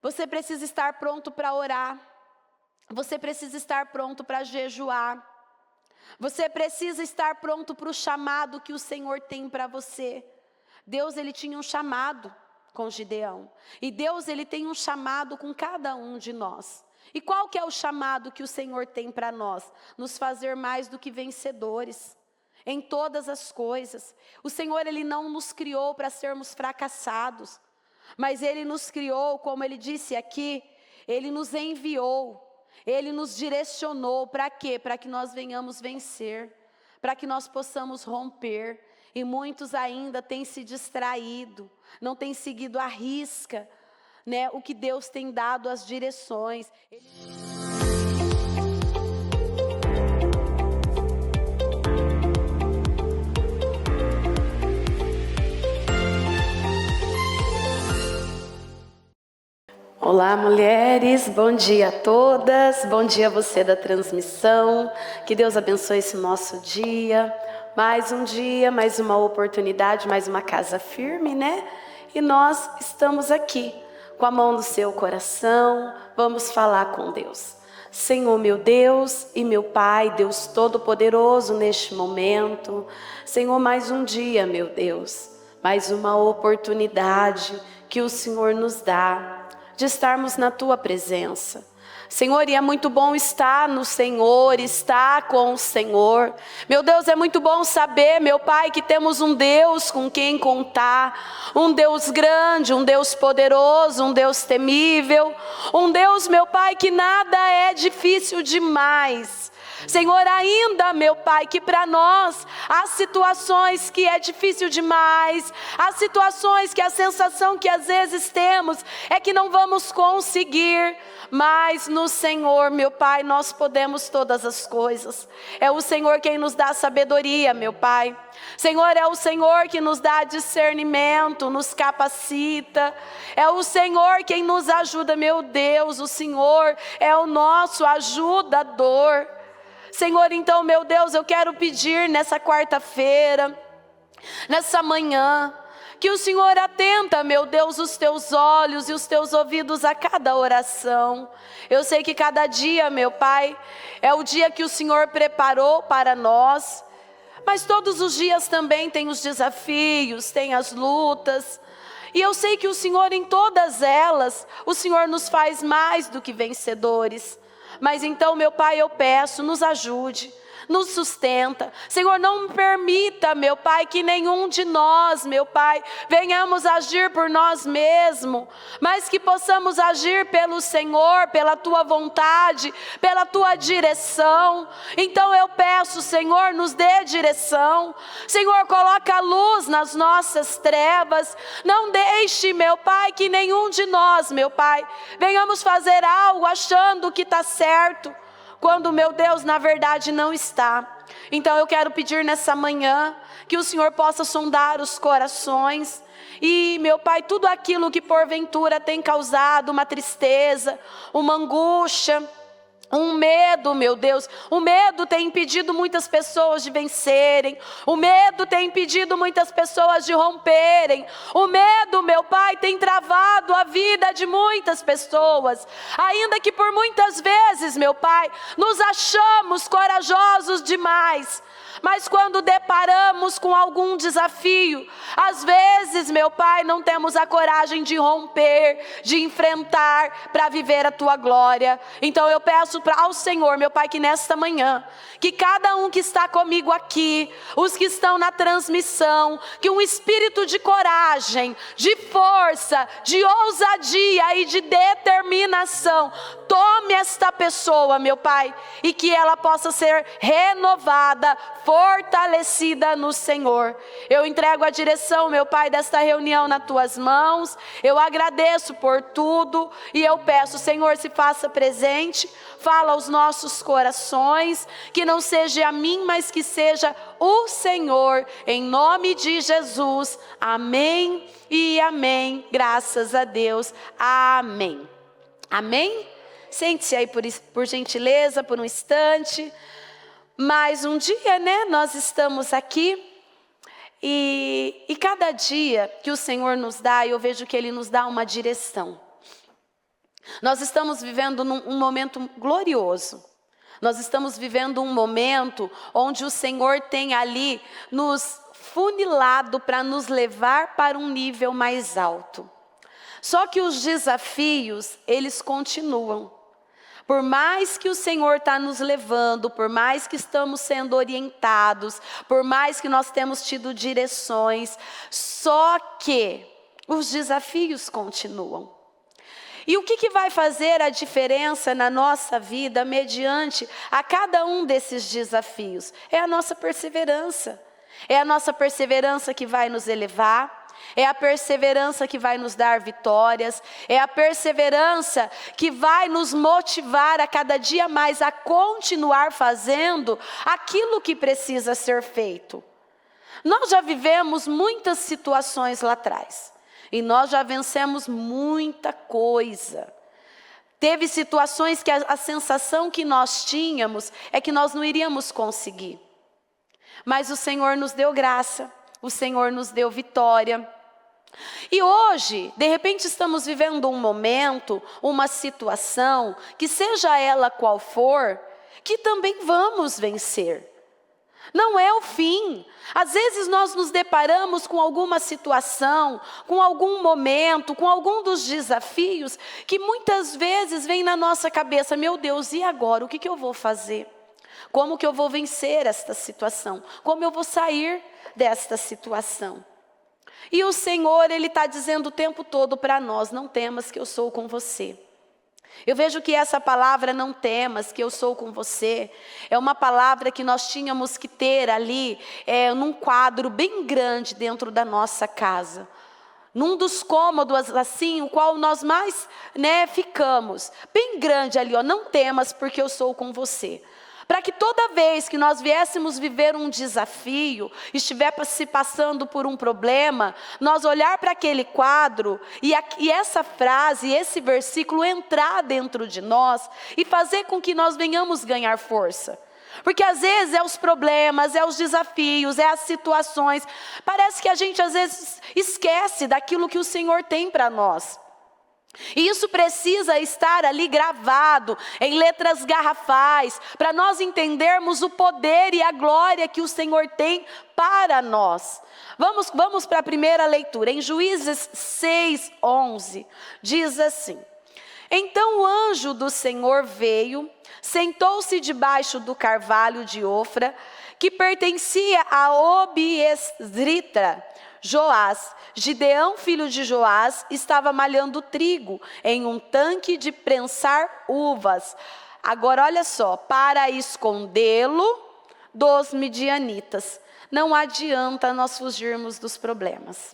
Você precisa estar pronto para orar. Você precisa estar pronto para jejuar. Você precisa estar pronto para o chamado que o Senhor tem para você. Deus, ele tinha um chamado com Gideão. E Deus, ele tem um chamado com cada um de nós. E qual que é o chamado que o Senhor tem para nós? Nos fazer mais do que vencedores em todas as coisas. O Senhor, ele não nos criou para sermos fracassados, mas ele nos criou, como ele disse aqui, ele nos enviou, ele nos direcionou. Para quê? Para que nós venhamos vencer, para que nós possamos romper. E muitos ainda têm se distraído, não têm seguido à risca, né, o que Deus tem dado as direções. Olá, mulheres, bom dia a todas, bom dia a você da transmissão, que Deus abençoe esse nosso dia, mais um dia, mais uma oportunidade, mais uma casa firme, né? E nós estamos aqui, com a mão no seu coração, vamos falar com Deus. Senhor, meu Deus e meu Pai, Deus Todo-Poderoso neste momento, Senhor, mais um dia, meu Deus, mais uma oportunidade que o Senhor nos dá, de estarmos na Tua presença. Senhor, e é muito bom estar no Senhor, estar com o Senhor. Meu Deus, é muito bom saber, meu Pai, que temos um Deus com quem contar, um Deus grande, um Deus poderoso, um Deus temível, um Deus, meu Pai, que nada é difícil demais. Senhor, ainda, meu Pai, que para nós há situações que é difícil demais, há situações que a sensação que às vezes temos é que não vamos conseguir, mas no Senhor, meu Pai, nós podemos todas as coisas. É o Senhor quem nos dá sabedoria, meu Pai. Senhor, é o Senhor que nos dá discernimento, nos capacita. É o Senhor quem nos ajuda, meu Deus, o Senhor é o nosso ajudador. Senhor, então, meu Deus, eu quero pedir nessa quarta-feira, nessa manhã, que o Senhor atenta, meu Deus, os teus olhos e os teus ouvidos a cada oração. Eu sei que cada dia, meu Pai, é o dia que o Senhor preparou para nós, mas todos os dias também tem os desafios, tem as lutas. E eu sei que o Senhor, em todas elas, o Senhor nos faz mais do que vencedores. Mas então, meu Pai, eu peço, nos ajude, nos sustenta. Senhor, não permita, meu Pai, que nenhum de nós, meu Pai, venhamos agir por nós mesmos, mas que possamos agir pelo Senhor, pela Tua vontade, pela Tua direção. Então eu peço, Senhor, nos dê direção. Senhor, coloca a luz nas nossas trevas. Não deixe, meu Pai, que nenhum de nós, meu Pai, venhamos fazer algo achando que está certo, quando, meu Deus, na verdade não está. Então eu quero pedir nessa manhã que o Senhor possa sondar os corações. E, meu Pai, tudo aquilo que porventura tem causado uma tristeza, uma angústia, um medo, meu Deus, o medo tem impedido muitas pessoas de vencerem, o medo tem impedido muitas pessoas de romperem, o medo, meu Pai, tem travado a vida de muitas pessoas, ainda que por muitas vezes, meu Pai, nos achamos corajosos demais, mas quando deparamos com algum desafio, às vezes, meu Pai, não temos a coragem de romper, de enfrentar para viver a Tua glória. Então eu peço ao Senhor, meu Pai, que nesta manhã, que cada um que está comigo aqui, os que estão na transmissão, que um espírito de coragem, de força, de ousadia e de determinação tome esta pessoa, meu Pai, e que ela possa ser renovada, fortalecida no Senhor. Eu entrego a direção, meu Pai, desta reunião nas Tuas mãos. Eu agradeço por tudo e eu peço, Senhor, se faça presente, fala aos nossos corações, que não seja a mim, mas que seja o Senhor, em nome de Jesus. Amém e amém. Graças a Deus. Amém. Amém? Sente-se aí por gentileza, por um instante. Mais um dia, né? Nós estamos aqui. E cada dia que o Senhor nos dá, eu vejo que Ele nos dá uma direção. Nós estamos vivendo um momento glorioso. Nós estamos vivendo um momento onde o Senhor tem ali nos funilado para nos levar para um nível mais alto. Só que os desafios, eles continuam. Por mais que o Senhor está nos levando, por mais que estamos sendo orientados, por mais que nós temos tido direções, só que os desafios continuam. E o que vai fazer a diferença na nossa vida mediante a cada um desses desafios? É a nossa perseverança. É a nossa perseverança que vai nos elevar. É a perseverança que vai nos dar vitórias. É a perseverança que vai nos motivar a cada dia mais a continuar fazendo aquilo que precisa ser feito. Nós já vivemos muitas situações lá atrás. E nós já vencemos muita coisa. Teve situações que a sensação que nós tínhamos é que nós não iríamos conseguir. Mas o Senhor nos deu graça, o Senhor nos deu vitória. E hoje, de repente estamos vivendo um momento, uma situação, que seja ela qual for, que também vamos vencer. Não é o fim. Às vezes nós nos deparamos com alguma situação, com algum momento, com algum dos desafios, que muitas vezes vem na nossa cabeça: meu Deus, e agora? O que eu vou fazer? Como que eu vou vencer esta situação? Como eu vou sair desta situação? E o Senhor, Ele está dizendo o tempo todo para nós: não temas, que eu sou com você. Eu vejo que essa palavra, não temas, que eu sou com você, é uma palavra que nós tínhamos que ter ali, num quadro bem grande dentro da nossa casa. Num dos cômodos, assim, o qual nós mais ficamos. Bem grande ali, não temas, porque eu sou com você. Para que toda vez que nós viéssemos viver um desafio, estiver se passando por um problema, nós olhar para aquele quadro e essa frase, esse versículo entrar dentro de nós e fazer com que nós venhamos ganhar força. Porque às vezes é os problemas, é os desafios, é as situações. Parece que a gente às vezes esquece daquilo que o Senhor tem para nós. E isso precisa estar ali gravado em letras garrafais, para nós entendermos o poder e a glória que o Senhor tem para nós. Vamos para a primeira leitura, em Juízes 6:11, diz assim: então o anjo do Senhor veio, sentou-se debaixo do carvalho de Ofra, que pertencia a Obiesrita. Joás, Gideão, filho de Joás, estava malhando trigo em um tanque de prensar uvas. Agora olha só, para escondê-lo dos midianitas. Não adianta nós fugirmos dos problemas.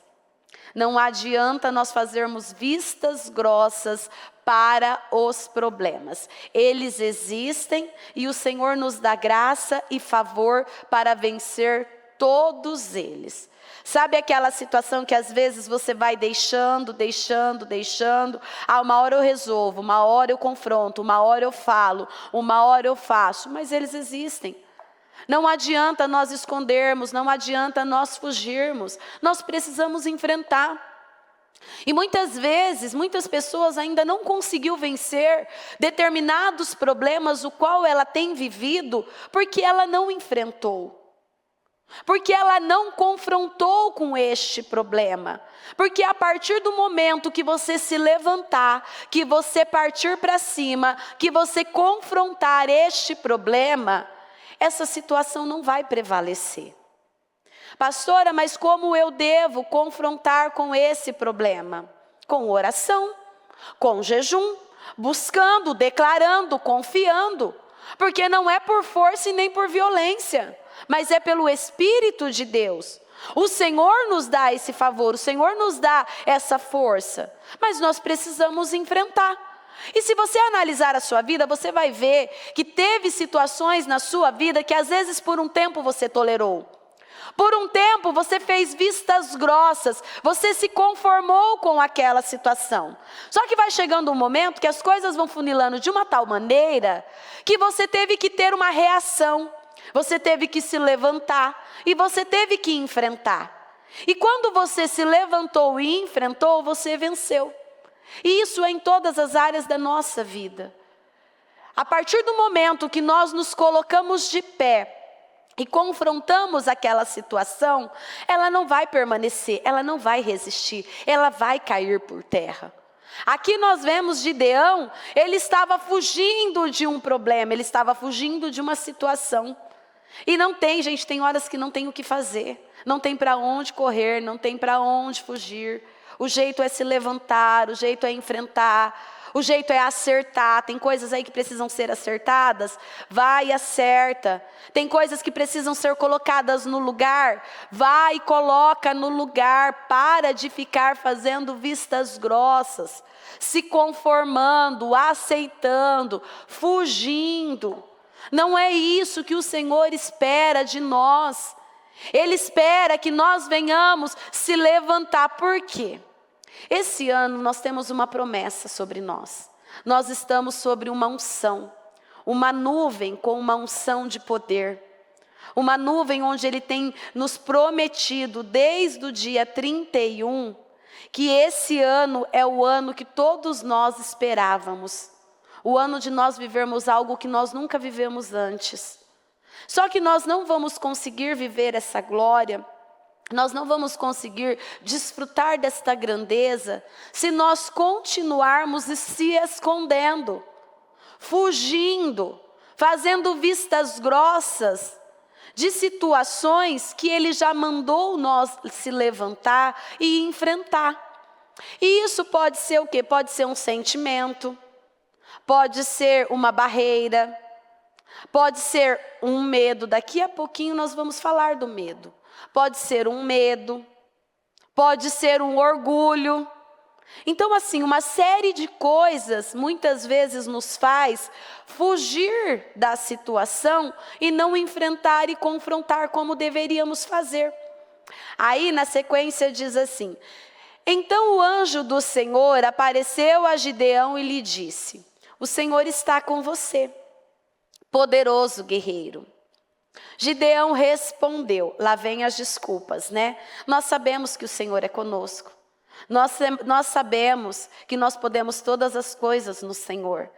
Não adianta nós fazermos vistas grossas para os problemas. Eles existem e o Senhor nos dá graça e favor para vencer todos eles. Sabe aquela situação que às vezes você vai deixando. Uma hora eu resolvo, uma hora eu confronto, uma hora eu falo, uma hora eu faço. Mas eles existem. Não adianta nós escondermos, não adianta nós fugirmos. Nós precisamos enfrentar. E muitas vezes, muitas pessoas ainda não conseguiu vencer determinados problemas o qual ela tem vivido, porque ela não enfrentou. Porque ela não confrontou com este problema. Porque a partir do momento que você se levantar, que você partir para cima, que você confrontar este problema, essa situação não vai prevalecer. Pastora, mas como eu devo confrontar com esse problema? Com oração, com jejum, buscando, declarando, confiando. Porque não é por força e nem por violência, mas é pelo Espírito de Deus. O Senhor nos dá esse favor, o Senhor nos dá essa força, mas nós precisamos enfrentar. E se você analisar a sua vida, você vai ver que teve situações na sua vida que às vezes por um tempo você tolerou. Por um tempo você fez vistas grossas, você se conformou com aquela situação. Só que vai chegando um momento que as coisas vão funilando de uma tal maneira que você teve que ter uma reação, você teve que se levantar e você teve que enfrentar. E quando você se levantou e enfrentou, você venceu. E isso é em todas as áreas da nossa vida. A partir do momento que nós nos colocamos de pé e confrontamos aquela situação, ela não vai permanecer, ela não vai resistir, ela vai cair por terra. Aqui nós vemos Gideão, ele estava fugindo de um problema, ele estava fugindo de uma situação. E não tem, gente, tem horas que não tem o que fazer, não tem para onde correr, não tem para onde fugir. O jeito é se levantar, o jeito é enfrentar, o jeito é acertar. Tem coisas aí que precisam ser acertadas, vai e acerta. Tem coisas que precisam ser colocadas no lugar, vai e coloca no lugar. Para de ficar fazendo vistas grossas, se conformando, aceitando, fugindo. Não é isso que o Senhor espera de nós. Ele espera que nós venhamos se levantar. Por quê? Esse ano nós temos uma promessa sobre nós. Nós estamos sobre uma unção, uma nuvem com uma unção de poder. Uma nuvem onde Ele tem nos prometido desde o dia 31, que esse ano é o ano que todos nós esperávamos. O ano de nós vivermos algo que nós nunca vivemos antes. Só que nós não vamos conseguir viver essa glória, nós não vamos conseguir desfrutar desta grandeza se nós continuarmos se escondendo, fugindo, fazendo vistas grossas de situações que Ele já mandou nós se levantar e enfrentar. E isso pode ser o quê? Pode ser um sentimento, pode ser uma barreira, pode ser um medo. Daqui a pouquinho nós vamos falar do medo. Pode ser um medo, pode ser um orgulho. Então, assim, uma série de coisas muitas vezes nos faz fugir da situação e não enfrentar e confrontar como deveríamos fazer. Aí, na sequência, diz assim: então o anjo do Senhor apareceu a Gideão e lhe disse: o Senhor está com você, poderoso guerreiro. Gideão respondeu, lá vem as desculpas, né? Nós sabemos que o Senhor é conosco. Nós sabemos que nós podemos todas as coisas no Senhor.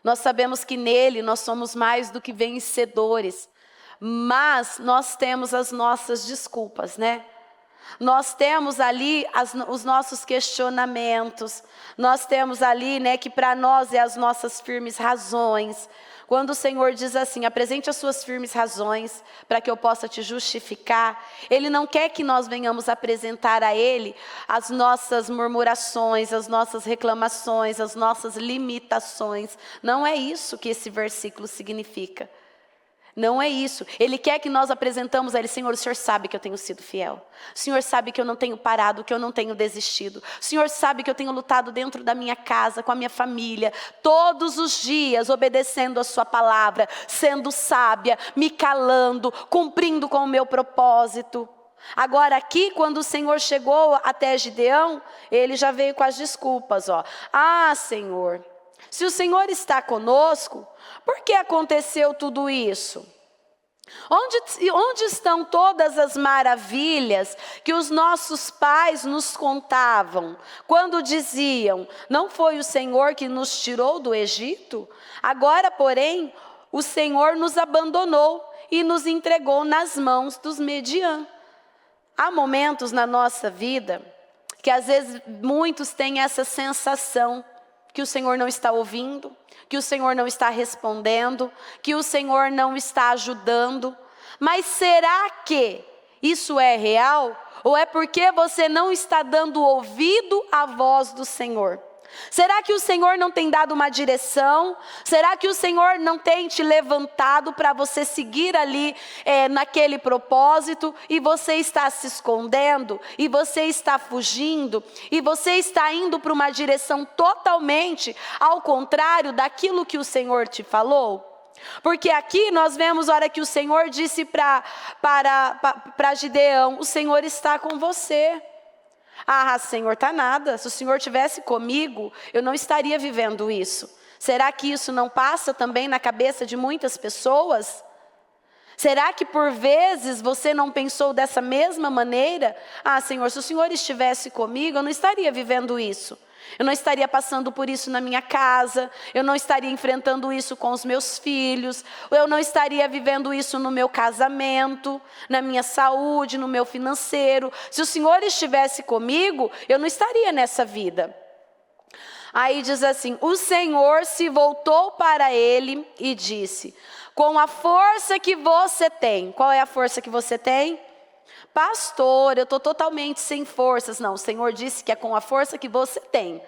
Nós sabemos que nele nós somos mais do que vencedores. Mas nós temos as nossas desculpas, né? Nós temos ali os nossos questionamentos. Nós temos ali, né, que para nós é as nossas firmes razões. Quando o Senhor diz assim: apresente as suas firmes razões para que eu possa te justificar, Ele não quer que nós venhamos apresentar a Ele as nossas murmurações, as nossas reclamações, as nossas limitações. Não é isso que esse versículo significa. Não é isso. Ele quer que nós apresentamos a Ele: Senhor, o Senhor sabe que eu tenho sido fiel. O Senhor sabe que eu não tenho parado, que eu não tenho desistido. O Senhor sabe que eu tenho lutado dentro da minha casa, com a minha família, todos os dias, obedecendo a sua palavra, sendo sábia, me calando, cumprindo com o meu propósito. Agora aqui, quando o Senhor chegou até Gideão, ele já veio com as desculpas, ó. Ah, Senhor, se o Senhor está conosco, por que aconteceu tudo isso? Onde estão todas as maravilhas que os nossos pais nos contavam, quando diziam: não foi o Senhor que nos tirou do Egito? Agora, porém, o Senhor nos abandonou e nos entregou nas mãos dos Midian. Há momentos na nossa vida que às vezes muitos têm essa sensação que o Senhor não está ouvindo, que o Senhor não está respondendo, que o Senhor não está ajudando. Mas será que isso é real? Ou é porque você não está dando ouvido à voz do Senhor? Será que o Senhor não tem dado uma direção? Será que o Senhor não tem te levantado para você seguir ali naquele propósito, e você está se escondendo, e você está fugindo, e você está indo para uma direção totalmente ao contrário daquilo que o Senhor te falou? Porque aqui nós vemos a hora que o Senhor disse para Gideão: o Senhor está com você. Ah, Senhor, tá nada. Se o Senhor tivesse comigo, eu não estaria vivendo isso. Será que isso não passa também na cabeça de muitas pessoas? Será que por vezes você não pensou dessa mesma maneira? Ah, Senhor, se o Senhor estivesse comigo, eu não estaria vivendo isso. Eu não estaria passando por isso na minha casa, eu não estaria enfrentando isso com os meus filhos, eu não estaria vivendo isso no meu casamento, na minha saúde, no meu financeiro. Se o Senhor estivesse comigo, eu não estaria nessa vida. Aí diz assim: o Senhor se voltou para ele e disse: com a força que você tem. Qual é a força que você tem? Pastor, eu estou totalmente sem forças. Não, o Senhor disse que é com a força que você tem.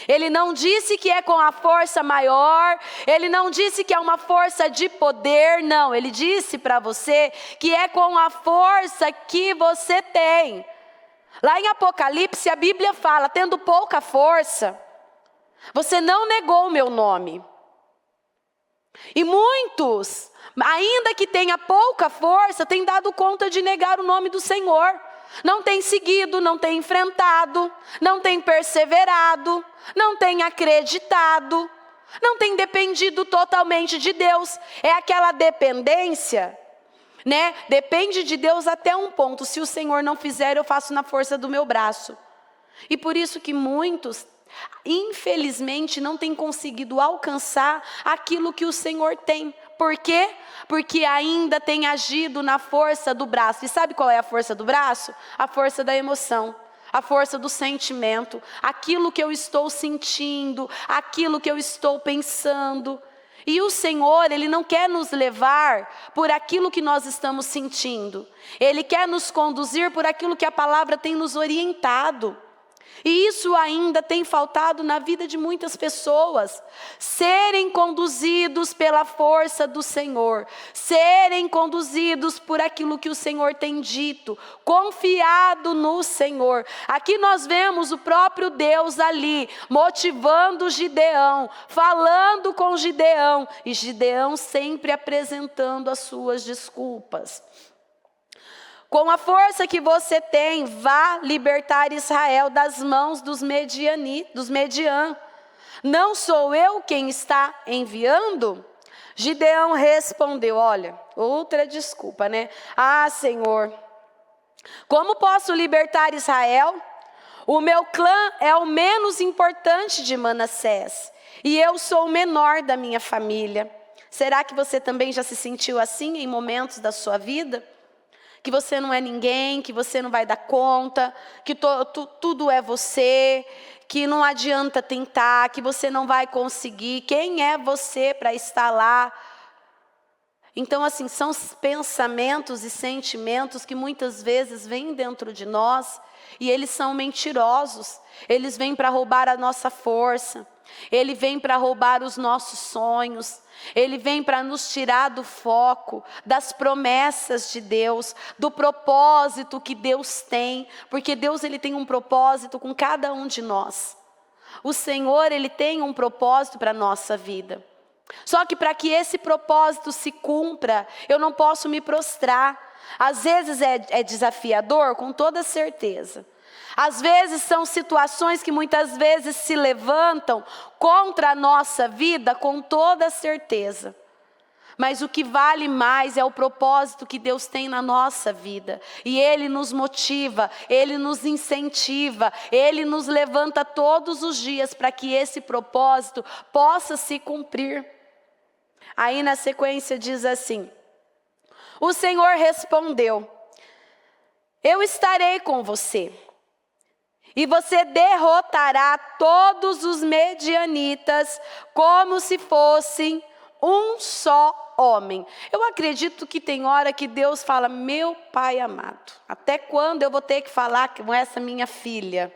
Ele não disse que é com a força maior, Ele não disse que é uma força de poder, não. Ele disse para você que é com a força que você tem. Lá em Apocalipse a Bíblia fala: tendo pouca força, você não negou o meu nome. E muitos, ainda que tenha pouca força, têm dado conta de negar o nome do Senhor. Não tem seguido, não tem enfrentado, não tem perseverado, não tem acreditado, não tem dependido totalmente de Deus. É aquela dependência, né? Depende de Deus até um ponto. Se o Senhor não fizer, eu faço na força do meu braço. E por isso que muitos, infelizmente, não têm conseguido alcançar aquilo que o Senhor tem. Por quê? Porque ainda tem agido na força do braço. E sabe qual é a força do braço? A força da emoção, a força do sentimento, aquilo que eu estou sentindo, aquilo que eu estou pensando. E o Senhor, Ele não quer nos levar por aquilo que nós estamos sentindo. Ele quer nos conduzir por aquilo que a palavra tem nos orientado. E isso ainda tem faltado na vida de muitas pessoas. Serem conduzidos pela força do Senhor. Serem conduzidos por aquilo que o Senhor tem dito. Confiado no Senhor. Aqui nós vemos o próprio Deus ali, motivando Gideão, falando com Gideão. E Gideão sempre apresentando as suas desculpas. Com a força que você tem, vá libertar Israel das mãos dos Mediã. Não sou eu quem está enviando? Gideão respondeu, olha, outra desculpa, né? Ah, Senhor, como posso libertar Israel? O meu clã é o menos importante de Manassés, e eu sou o menor da minha família. Será que você também já se sentiu assim em momentos da sua vida? Que você não é ninguém, que você não vai dar conta, que tudo é você, que não adianta tentar, que você não vai conseguir. Quem é você para estar lá? Então, assim, são pensamentos e sentimentos que muitas vezes vêm dentro de nós e eles são mentirosos. Eles vêm para roubar a nossa força, ele vem para roubar os nossos sonhos. Ele vem para nos tirar do foco, das promessas de Deus, do propósito que Deus tem, porque Deus, Ele tem um propósito com cada um de nós. O Senhor, Ele tem um propósito para a nossa vida. Só que para que esse propósito se cumpra, eu não posso me prostrar. Às vezes é desafiador, com toda certeza. Às vezes são situações que muitas vezes se levantam contra a nossa vida com toda certeza. Mas o que vale mais é o propósito que Deus tem na nossa vida. E Ele nos motiva, Ele nos incentiva, Ele nos levanta todos os dias para que esse propósito possa se cumprir. Aí na sequência diz assim: o Senhor respondeu: eu estarei com você. E você derrotará todos os medianitas como se fossem um só homem. Eu acredito que tem hora que Deus fala: meu Pai amado, até quando eu vou ter que falar com essa minha filha?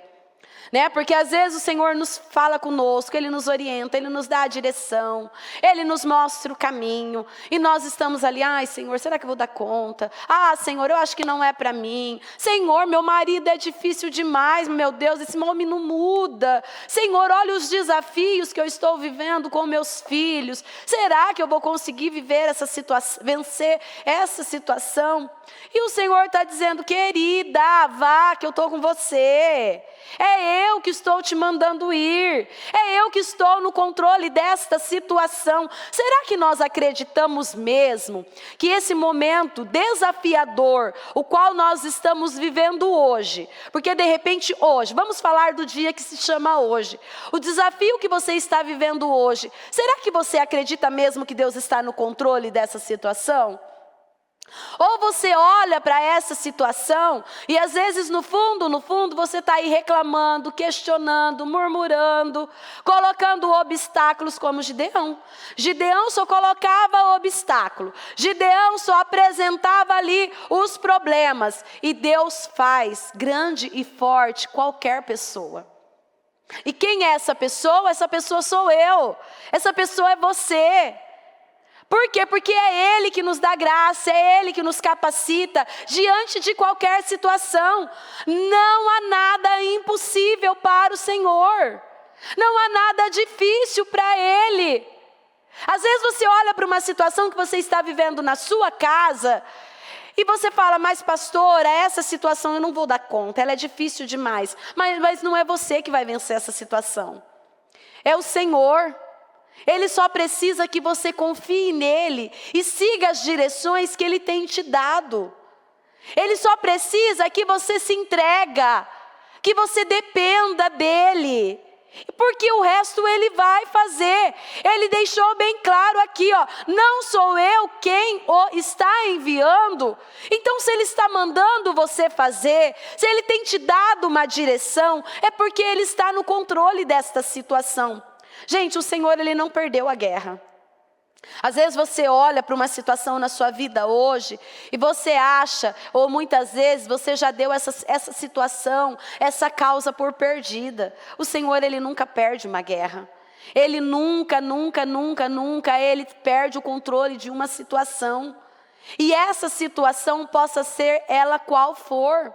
Né? Porque às vezes o Senhor nos fala conosco, Ele nos orienta, Ele nos dá a direção, Ele nos mostra o caminho, e nós estamos ali: ai Senhor, será que eu vou dar conta? Ah Senhor, eu acho que não é para mim. Senhor, meu marido é difícil demais, meu Deus, esse homem não muda. Senhor, olha os desafios que eu estou vivendo com meus filhos. Será que eu vou conseguir viver essa situação, vencer essa situação? E o Senhor está dizendo: querida, vá que eu estou com você. É é eu que estou te mandando ir, é eu que estou no controle desta situação. Será que nós acreditamos mesmo que esse momento desafiador, o qual nós estamos vivendo hoje, porque de repente hoje, vamos falar do dia que se chama hoje, o desafio que você está vivendo hoje, será que você acredita mesmo que Deus está no controle dessa situação? Ou você olha para essa situação e às vezes no fundo você está aí reclamando, questionando, murmurando, colocando obstáculos como Gideão. Gideão só colocava obstáculo, Gideão só apresentava ali os problemas, e Deus faz grande e forte qualquer pessoa. E quem é essa pessoa? Essa pessoa sou eu, essa pessoa é você. Por quê? Porque é Ele que nos dá graça, é Ele que nos capacita diante de qualquer situação. Não há nada impossível para o Senhor, não há nada difícil para Ele. Às vezes você olha para uma situação que você está vivendo na sua casa e você fala, mas pastora, essa situação eu não vou dar conta, ela é difícil demais. Mas não é você que vai vencer essa situação, é o Senhor. Ele só precisa que você confie nele e siga as direções que Ele tem te dado. Ele só precisa que você se entrega, que você dependa dEle, porque o resto Ele vai fazer. Ele deixou bem claro aqui, ó, não sou eu quem o está enviando. Então se Ele está mandando você fazer, se Ele tem te dado uma direção, é porque Ele está no controle desta situação. Gente, o Senhor, Ele não perdeu a guerra. Às vezes você olha para uma situação na sua vida hoje e você acha, ou muitas vezes você já deu essa situação, essa causa por perdida. O Senhor, Ele nunca perde uma guerra. Ele nunca, Ele perde o controle de uma situação. E essa situação possa ser ela qual for.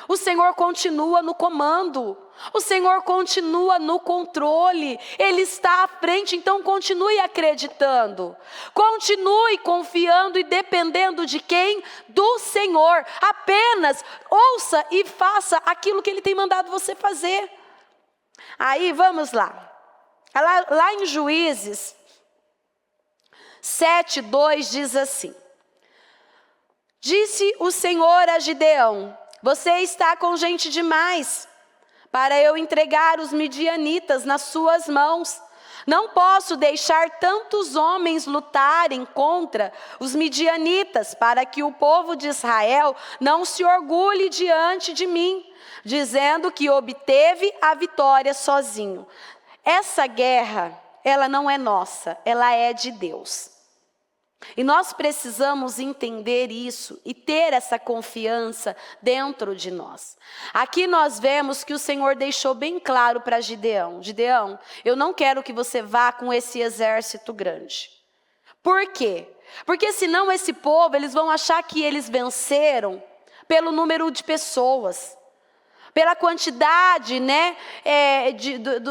O Senhor continua no comando, o Senhor continua no controle, Ele está à frente, então continue acreditando, continue confiando e dependendo de quem? Do Senhor. Apenas ouça e faça aquilo que Ele tem mandado você fazer. Aí vamos lá, lá em Juízes 7:2 diz assim: disse o Senhor a Gideão, você está com gente demais para eu entregar os midianitas nas suas mãos. Não posso deixar tantos homens lutarem contra os midianitas, para que o povo de Israel não se orgulhe diante de mim, dizendo que obteve a vitória sozinho. Essa guerra, ela não é nossa, ela é de Deus. E nós precisamos entender isso e ter essa confiança dentro de nós. Aqui nós vemos que o Senhor deixou bem claro para Gideão: Gideão, eu não quero que você vá com esse exército grande. Por quê? Porque senão esse povo, eles vão achar que eles venceram pelo número de pessoas, pela quantidade, né,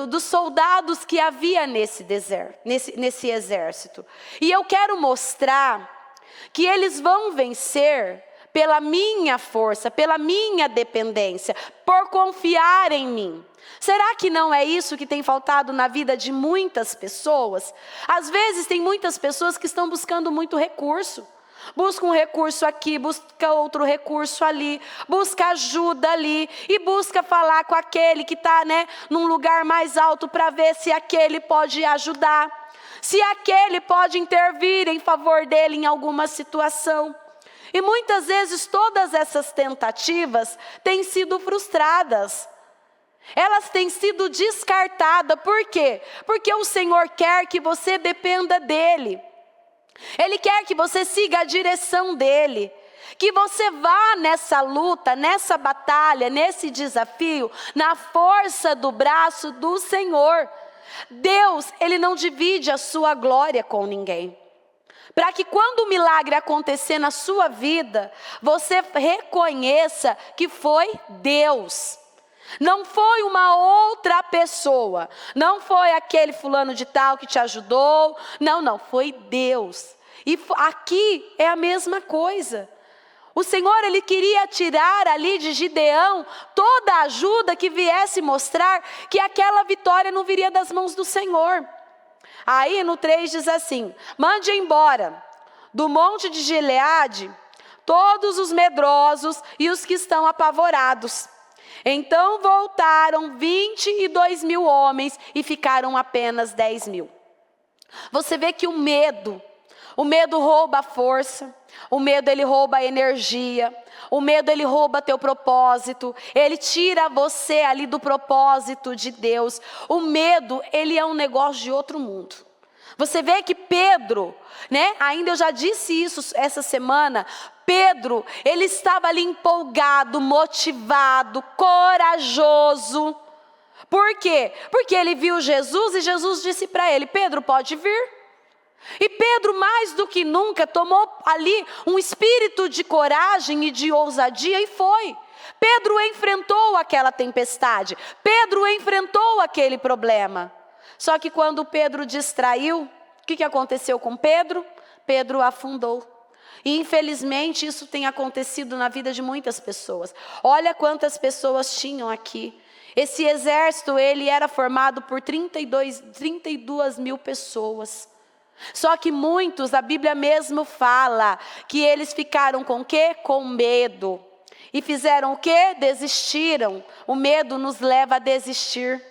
dos soldados que havia nesse deserto, nesse exército. E eu quero mostrar que eles vão vencer pela minha força, pela minha dependência, por confiar em mim. Será que não é isso que tem faltado na vida de muitas pessoas? Às vezes tem muitas pessoas que estão buscando muito recurso. Busca um recurso aqui, busca outro recurso ali, busca ajuda ali, e busca falar com aquele que está, né, num lugar mais alto para ver se aquele pode ajudar, se aquele pode intervir em favor dele em alguma situação. E muitas vezes todas essas tentativas têm sido frustradas. Elas têm sido descartadas. Por quê? Porque o Senhor quer que você dependa dEle. Ele quer que você siga a direção dEle, que você vá nessa luta, nessa batalha, nesse desafio, na força do braço do Senhor. Deus, Ele não divide a sua glória com ninguém. Para que quando o milagre acontecer na sua vida, você reconheça que foi Deus. Não foi uma outra pessoa, não foi aquele fulano de tal que te ajudou, não, foi Deus. E aqui é a mesma coisa. O Senhor, Ele queria tirar ali de Gideão toda a ajuda que viesse mostrar que aquela vitória não viria das mãos do Senhor. Aí no 3 diz assim: mande embora do monte de Gileade todos os medrosos e os que estão apavorados. Então voltaram 22.000 homens e ficaram apenas 10.000. Você vê que o medo rouba a força, o medo ele rouba a energia, o medo ele rouba teu propósito, ele tira você ali do propósito de Deus. O medo ele é um negócio de outro mundo. Você vê que Pedro, né? Ainda eu já disse isso essa semana. Pedro, ele estava ali empolgado, motivado, corajoso. Por quê? Porque ele viu Jesus e Jesus disse para ele: Pedro, pode vir. E Pedro, mais do que nunca, tomou ali um espírito de coragem e de ousadia e foi. Pedro enfrentou aquela tempestade. Pedro enfrentou aquele problema. Só que quando Pedro distraiu, o que aconteceu com Pedro? Pedro afundou. E infelizmente isso tem acontecido na vida de muitas pessoas. Olha quantas pessoas tinham aqui. Esse exército, ele era formado por 32.000 pessoas. Só que muitos, a Bíblia mesmo fala, que eles ficaram com o quê? Com medo. E fizeram o quê? Desistiram. O medo nos leva a desistir.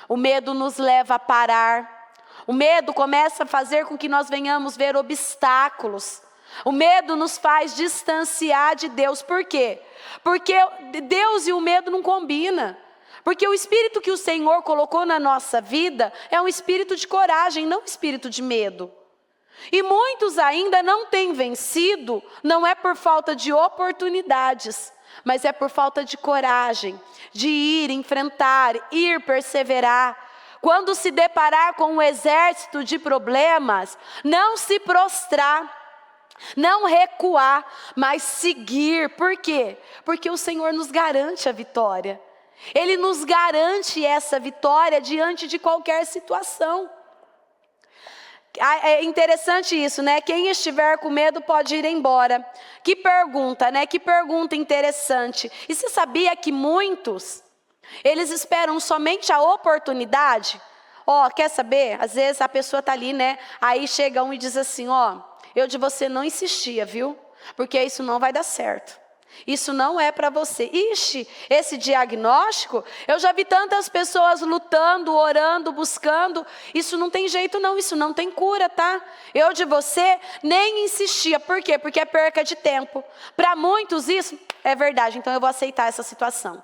O medo nos leva a parar. O medo começa a fazer com que nós venhamos ver obstáculos. O medo nos faz distanciar de Deus. Por quê? Porque Deus e o medo não combinam. Porque o espírito que o Senhor colocou na nossa vida é um espírito de coragem, não um espírito de medo. E muitos ainda não têm vencido, não é por falta de oportunidades, mas é por falta de coragem, de ir, enfrentar, ir, perseverar. Quando se deparar com um exército de problemas, não se prostrar, não recuar, mas seguir. Por quê? Porque o Senhor nos garante a vitória. Ele nos garante essa vitória diante de qualquer situação. É interessante isso, né? Quem estiver com medo pode ir embora. Que pergunta, né? Que pergunta interessante. E você sabia que muitos, eles esperam somente a oportunidade? Quer saber? Às vezes a pessoa está ali, né? Aí chega um e diz assim, eu de você não insistia, viu? Porque isso não vai dar certo. Isso não é para você. Ixi, esse diagnóstico, eu já vi tantas pessoas lutando, orando, buscando. Isso não tem jeito não, isso não tem cura, tá? Eu de você nem insistia. Por quê? Porque é perca de tempo. Para muitos isso é verdade, então eu vou aceitar essa situação.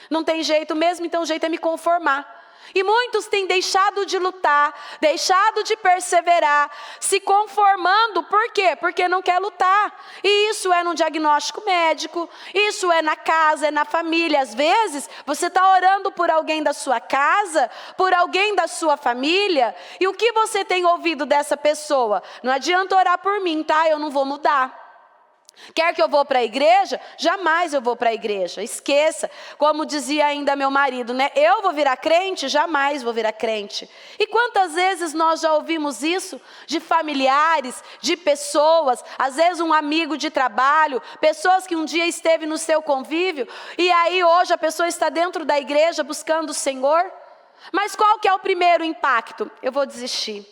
Não tem jeito mesmo, então o jeito é me conformar. E muitos têm deixado de lutar, deixado de perseverar, se conformando. Por quê? Porque não quer lutar. E isso é no diagnóstico médico, isso é na casa, é na família. Às vezes, você está orando por alguém da sua casa, por alguém da sua família, e o que você tem ouvido dessa pessoa? Não adianta orar por mim, tá? Eu não vou mudar. Quer que eu vou para a igreja? Jamais eu vou para a igreja, esqueça. Como dizia ainda meu marido, né? Eu vou virar crente? Jamais vou virar crente. E quantas vezes nós já ouvimos isso de familiares, de pessoas, às vezes um amigo de trabalho, pessoas que um dia esteve no seu convívio, e aí hoje a pessoa está dentro da igreja buscando o Senhor. Mas qual que é o primeiro impacto? Eu vou desistir.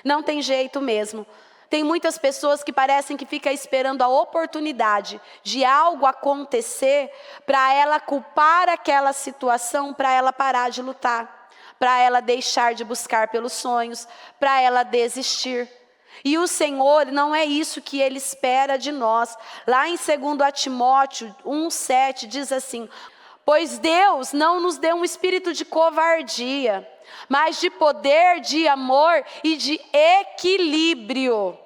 Não tem jeito mesmo. Tem muitas pessoas que parecem que ficam esperando a oportunidade de algo acontecer para ela culpar aquela situação, para ela parar de lutar, para ela deixar de buscar pelos sonhos, para ela desistir. E o Senhor, não é isso que Ele espera de nós. Lá em 2 Timóteo 1,7 diz assim: pois Deus não nos deu um espírito de covardia, mas de poder, de amor e de equilíbrio.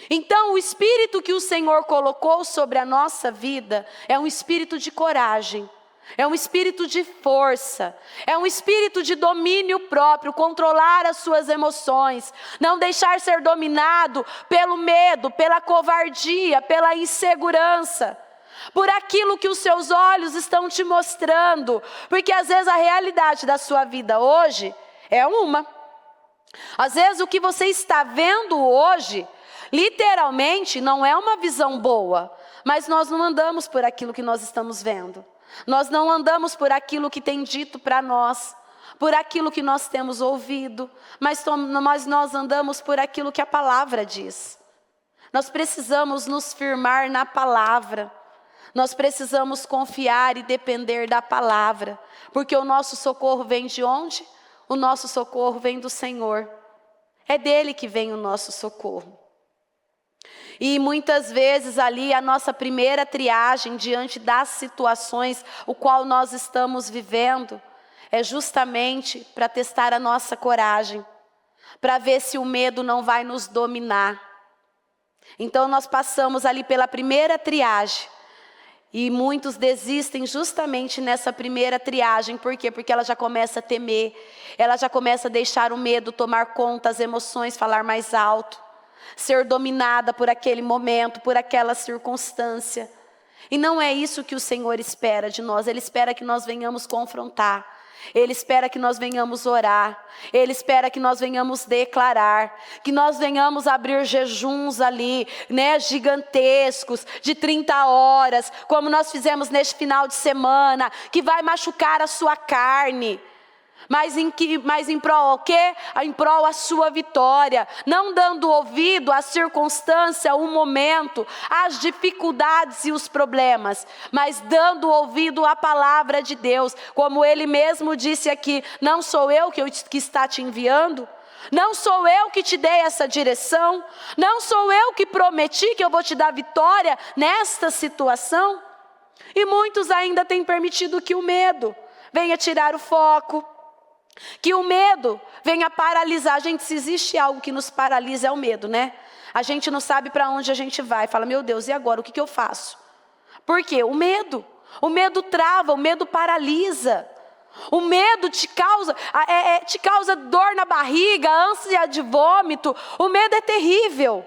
Então, o espírito que o Senhor colocou sobre a nossa vida é um espírito de coragem, é um espírito de força, é um espírito de domínio próprio, controlar as suas emoções, não deixar ser dominado pelo medo, pela covardia, pela insegurança, por aquilo que os seus olhos estão te mostrando, porque às vezes a realidade da sua vida hoje é uma. Às vezes o que você está vendo hoje, literalmente não é uma visão boa, Mas nós não andamos por aquilo que nós estamos vendo. Nós não andamos por aquilo que tem dito para nós, por aquilo que nós temos ouvido, mas nós andamos por aquilo que a palavra diz. Nós precisamos nos firmar na palavra. Nós precisamos confiar e depender da palavra, porque o nosso socorro vem de onde? O nosso socorro vem do Senhor. É dele que vem o nosso socorro. E muitas vezes ali a nossa primeira triagem diante das situações o qual nós estamos vivendo é justamente para testar a nossa coragem, para ver se o medo não vai nos dominar. Então nós passamos ali pela primeira triagem. E muitos desistem justamente nessa primeira triagem. Por quê? Porque ela já começa a temer. Ela já começa a deixar o medo tomar conta, as emoções falar mais alto. Ser dominada por aquele momento, por aquela circunstância. E não é isso que o Senhor espera de nós. Ele espera que nós venhamos confrontar. Ele espera que nós venhamos orar. Ele espera que nós venhamos declarar. Que nós venhamos abrir jejuns ali, né, gigantescos, de 30 horas, como nós fizemos neste final de semana, que vai machucar a sua carne. Mas em prol o quê? Em prol a sua vitória. Não dando ouvido à circunstância, o momento, às dificuldades e os problemas. Mas dando ouvido à palavra de Deus. Como Ele mesmo disse aqui, não sou eu que está te enviando? Não sou eu que te dei essa direção? Não sou eu que prometi que eu vou te dar vitória nesta situação? E muitos ainda têm permitido que o medo venha tirar o foco. Que o medo venha paralisar. Gente, se existe algo que nos paralisa é o medo, né? A gente não sabe para onde a gente vai. Fala, meu Deus, e agora? O que eu faço? Por quê? O medo trava, o medo paralisa. O medo te causa dor na barriga, ânsia de vômito. O medo é terrível.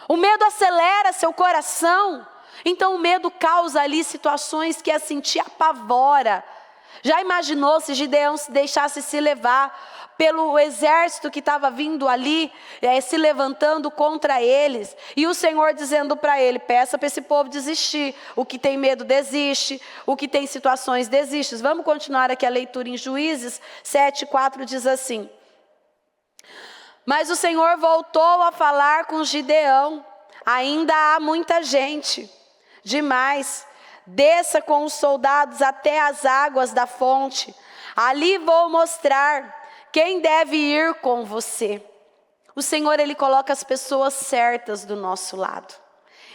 O medo acelera seu coração. Então o medo causa ali situações que assim te apavora. Já imaginou se Gideão se deixasse se levar pelo exército que estava vindo ali, se levantando contra eles, e o Senhor dizendo para ele, peça para esse povo desistir, o que tem medo desiste, o que tem situações desiste. Vamos continuar aqui a leitura em Juízes 7:4 diz assim, mas o Senhor voltou a falar com Gideão, ainda há muita gente, demais. Desça com os soldados até as águas da fonte. Ali vou mostrar quem deve ir com você. O Senhor, Ele coloca as pessoas certas do nosso lado.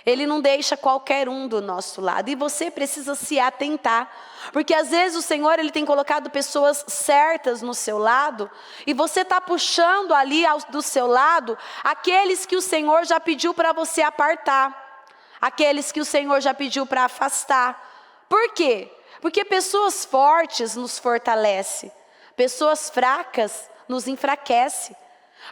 Ele não deixa qualquer um do nosso lado. E você precisa se atentar. Porque às vezes o Senhor, Ele tem colocado pessoas certas no seu lado. E você está puxando ali do seu lado aqueles que o Senhor já pediu para você apartar. Aqueles que o Senhor já pediu para afastar. Por quê? Porque pessoas fortes nos fortalecem. Pessoas fracas nos enfraquecem.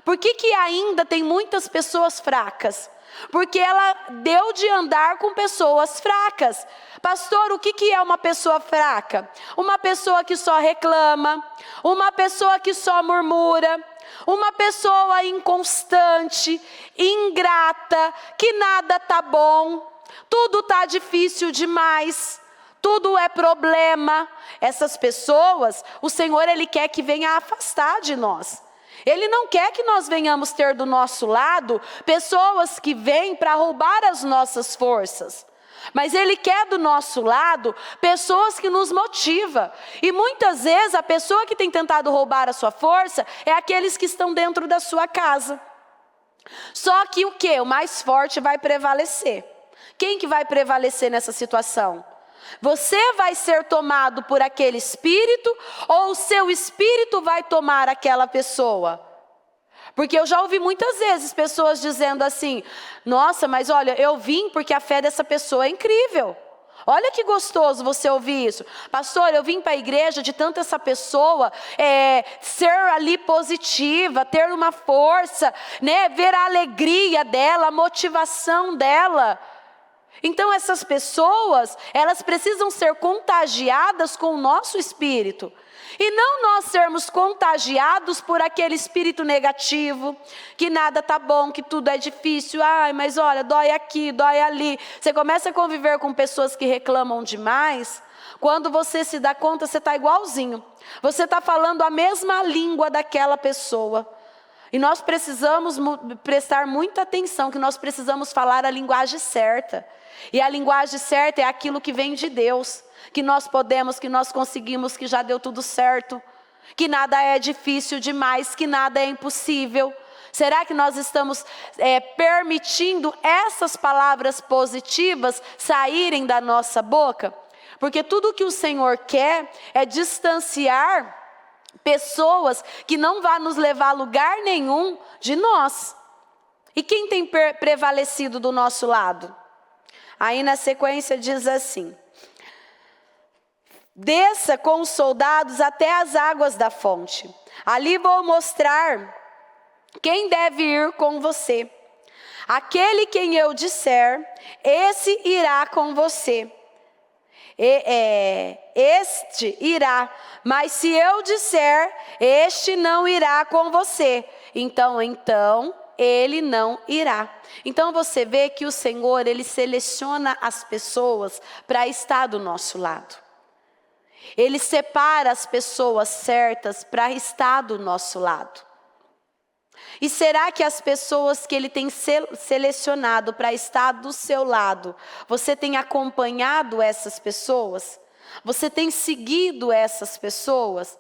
Por que ainda tem muitas pessoas fracas? Porque ela deu de andar com pessoas fracas. Pastor, o que é uma pessoa fraca? Uma pessoa que só reclama. Uma pessoa que só murmura. Uma pessoa inconstante, ingrata, que nada tá bom, tudo tá difícil demais, tudo é problema. Essas pessoas, o Senhor, Ele quer que venha afastar de nós. Ele não quer que nós venhamos ter do nosso lado pessoas que vêm para roubar as nossas forças. Mas Ele quer do nosso lado pessoas que nos motivam. E muitas vezes a pessoa que tem tentado roubar a sua força é aqueles que estão dentro da sua casa. Só que o quê? O mais forte vai prevalecer. Quem que vai prevalecer nessa situação? Você vai ser tomado por aquele espírito ou o seu espírito vai tomar aquela pessoa? Porque eu já ouvi muitas vezes pessoas dizendo assim, nossa, mas olha, eu vim porque a fé dessa pessoa é incrível. Olha que gostoso você ouvir isso. Pastor, eu vim para a igreja de tanto essa pessoa ser ali positiva, ter uma força, né, ver a alegria dela, a motivação dela. Então essas pessoas, elas precisam ser contagiadas com o nosso espírito. E não nós sermos contagiados por aquele espírito negativo, que nada tá bom, que tudo é difícil. Ai, mas olha, dói aqui, dói ali. Você começa a conviver com pessoas que reclamam demais. Quando você se dá conta, você está igualzinho. Você está falando a mesma língua daquela pessoa. E nós precisamos prestar muita atenção, que nós precisamos falar a linguagem certa. E a linguagem certa é aquilo que vem de Deus. Que nós podemos, que nós conseguimos, que já deu tudo certo. Que nada é difícil demais, que nada é impossível. Será que nós estamos permitindo essas palavras positivas saírem da nossa boca? Porque tudo que o Senhor quer é distanciar pessoas que não vão nos levar a lugar nenhum de nós. E quem tem prevalecido do nosso lado? Aí na sequência diz assim: desça com os soldados até as águas da fonte. Ali vou mostrar quem deve ir com você. Aquele quem eu disser, esse irá com você. Este irá, mas se eu disser, este não irá com você. Então ele não irá. Então você vê que o Senhor, ele seleciona as pessoas para estar do nosso lado. Ele separa as pessoas certas para estar do nosso lado. E será que as pessoas que ele tem selecionado para estar do seu lado, você tem acompanhado essas pessoas? Você tem seguido essas pessoas?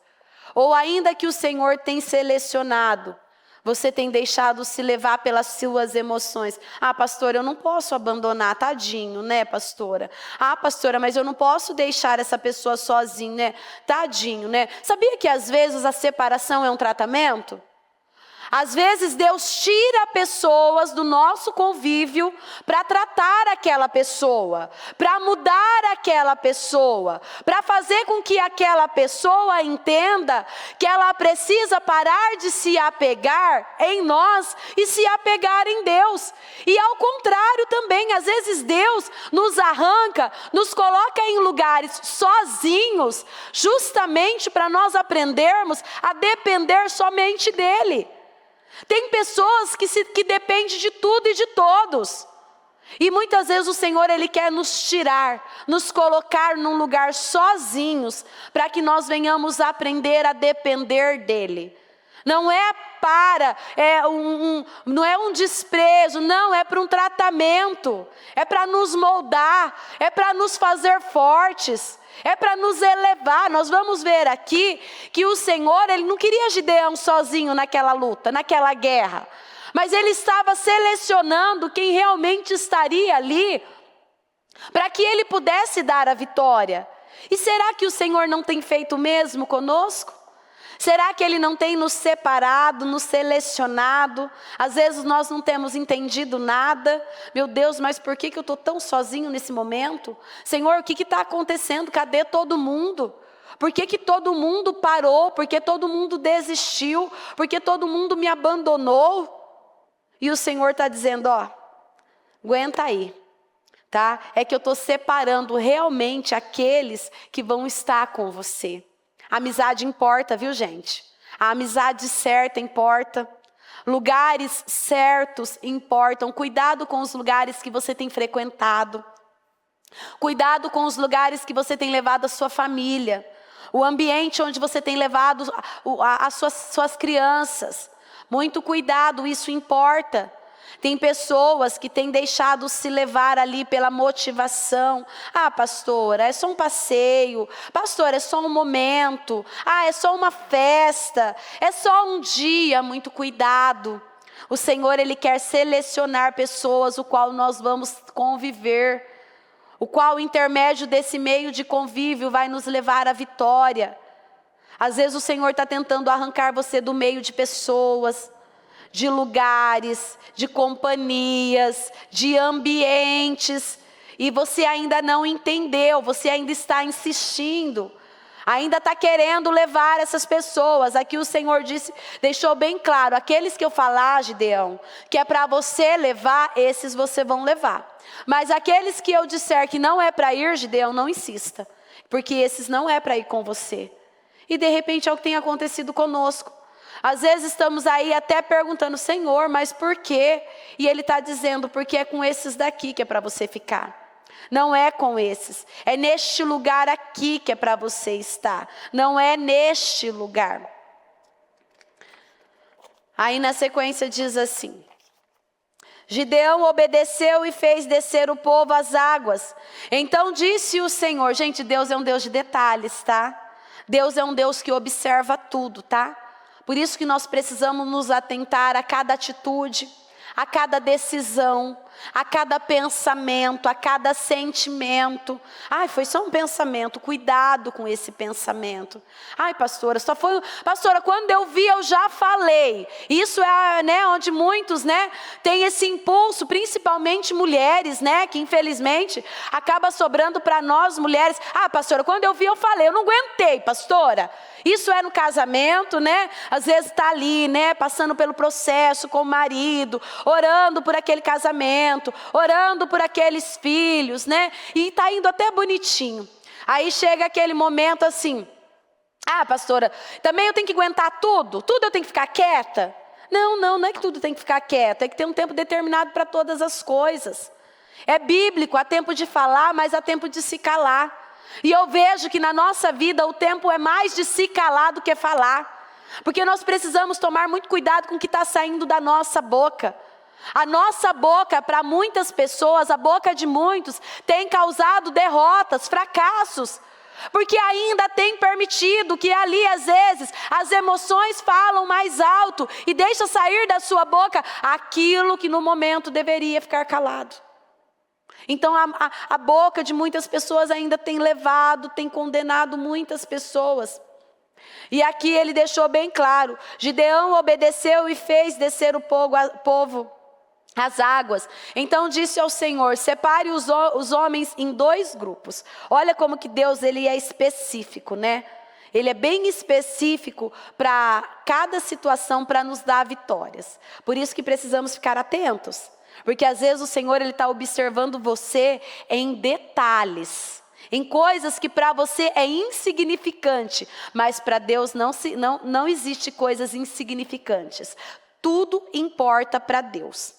Ou ainda que o Senhor tem selecionado, você tem deixado se levar pelas suas emoções? Ah, pastora, eu não posso abandonar, tadinho, né, pastora? Ah, pastora, mas eu não posso deixar essa pessoa sozinha, né? Tadinho, né? Sabia que às vezes a separação é um tratamento? Às vezes Deus tira pessoas do nosso convívio para tratar aquela pessoa, para mudar aquela pessoa, para fazer com que aquela pessoa entenda que ela precisa parar de se apegar em nós e se apegar em Deus. E ao contrário também, às vezes Deus nos arranca, nos coloca em lugares sozinhos, justamente para nós aprendermos a depender somente dEle. Tem pessoas que dependem de tudo e de todos. E muitas vezes o Senhor, ele quer nos tirar, nos colocar num lugar sozinhos, para que nós venhamos a aprender a depender dEle. Não é não é um desprezo, não, é para um tratamento, é para nos moldar, é para nos fazer fortes, é para nos elevar. Nós vamos ver aqui que o Senhor, ele não queria Gideão sozinho naquela luta, naquela guerra, mas ele estava selecionando quem realmente estaria ali, para que ele pudesse dar a vitória. E será que o Senhor não tem feito o mesmo conosco? Será que Ele não tem nos separado, nos selecionado? Às vezes nós não temos entendido nada. Meu Deus, mas por que eu estou tão sozinho nesse momento? Senhor, o que está acontecendo? Cadê todo mundo? Por que todo mundo parou? Por que todo mundo desistiu? Por que todo mundo me abandonou? E o Senhor está dizendo, ó, aguenta aí, tá? É que eu estou separando realmente aqueles que vão estar com você. A amizade importa, viu, gente? A amizade certa importa. Lugares certos importam. Cuidado com os lugares que você tem frequentado. Cuidado com os lugares que você tem levado a sua família. O ambiente onde você tem levado as suas crianças. Muito cuidado, isso importa. Tem pessoas que têm deixado se levar ali pela motivação. Ah, pastora, é só um passeio. Pastora, é só um momento. Ah, é só uma festa. É só um dia. Muito cuidado. O Senhor, Ele quer selecionar pessoas, o qual nós vamos conviver. O qual o intermédio desse meio de convívio vai nos levar à vitória. Às vezes o Senhor está tentando arrancar você do meio de pessoas, de lugares, de companhias, de ambientes, e você ainda não entendeu, você ainda está insistindo. Ainda está querendo levar essas pessoas. Aqui o Senhor disse, deixou bem claro, aqueles que eu falar, Gideão, que é para você levar, esses você vão levar. Mas aqueles que eu disser que não é para ir, Gideão, não insista, porque esses não é para ir com você. E de repente é o que tem acontecido conosco. Às vezes estamos aí até perguntando, Senhor, mas por quê? E Ele está dizendo, porque é com esses daqui que é para você ficar. Não é com esses, é neste lugar aqui que é para você estar. Não é neste lugar. Aí na sequência diz assim: Gideão obedeceu e fez descer o povo às águas. Então disse o Senhor, gente, Deus é um Deus de detalhes, tá? Deus é um Deus que observa tudo, tá? Por isso que nós precisamos nos atentar a cada atitude, a cada decisão, a cada pensamento, a cada sentimento. Ai, foi só um pensamento, cuidado com esse pensamento. Ai, pastora, só foi, pastora, quando eu vi eu já falei. Isso é, né, onde muitos, né, têm esse impulso, principalmente mulheres, né, que infelizmente acaba sobrando para nós mulheres. Ah, pastora, quando eu vi eu falei, eu não aguentei, pastora. Isso é no casamento, né? Às vezes está ali, né? Passando pelo processo com o marido, orando por aquele casamento, orando por aqueles filhos, né? E está indo até bonitinho. Aí chega aquele momento assim, ah, pastora, também eu tenho que aguentar tudo? Tudo eu tenho que ficar quieta? Não é que tudo tem que ficar quieto, é que tem um tempo determinado para todas as coisas. É bíblico, há tempo de falar, mas há tempo de se calar. E eu vejo que na nossa vida o tempo é mais de se calar do que falar. Porque nós precisamos tomar muito cuidado com o que está saindo da nossa boca. A nossa boca, para muitas pessoas, a boca de muitos, tem causado derrotas, fracassos. Porque ainda tem permitido que ali, às vezes, as emoções falam mais alto e deixa sair da sua boca aquilo que no momento deveria ficar calado. Então a boca de muitas pessoas ainda tem levado, tem condenado muitas pessoas. E aqui ele deixou bem claro, Gideão obedeceu e fez descer o povo às águas. Então disse ao Senhor, separe os homens em 2 grupos. Olha como que Deus ele é específico, né? Ele é bem específico para cada situação para nos dar vitórias. Por isso que precisamos ficar atentos. Porque às vezes o Senhor ele está observando você em detalhes, em coisas que para você é insignificante, mas para Deus não existe coisas insignificantes. Tudo importa para Deus.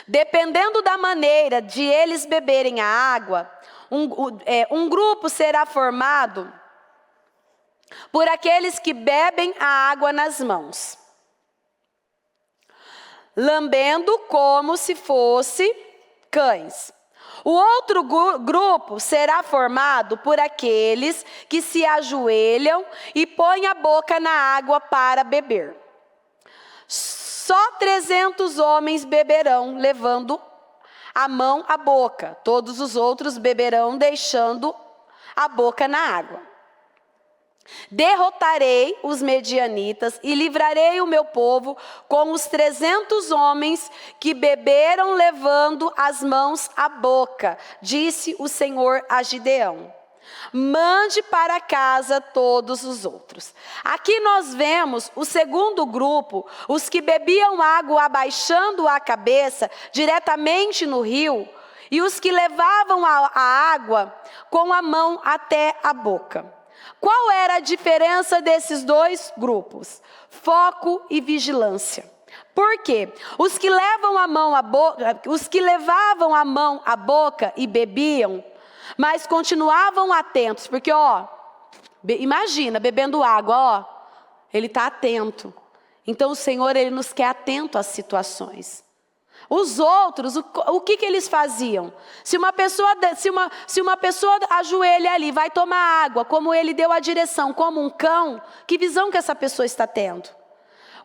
Dependendo da maneira de eles beberem a água, um grupo será formado por aqueles que bebem a água nas mãos, lambendo como se fosse cães. O outro grupo será formado por aqueles que se ajoelham e põem a boca na água para beber. Só 300 homens beberão, levando a mão à boca. Todos os outros beberão, deixando a boca na água. Derrotarei os medianitas e livrarei o meu povo com os 300 homens que beberam levando as mãos à boca, disse o Senhor a Gideão. Mande para casa todos os outros. Aqui nós vemos o segundo grupo, os que bebiam água abaixando a cabeça diretamente no rio, e os que levavam a água com a mão até a boca. Qual era a diferença desses 2 grupos? Foco e vigilância. Por quê? Os que levavam a mão à boca e bebiam, mas continuavam atentos, porque imagina, bebendo água, ele está atento. Então o Senhor, ele nos quer atento às situações. Os outros, o que eles faziam? Se uma pessoa ajoelha ali, vai tomar água, como ele deu a direção, como um cão, que visão que essa pessoa está tendo?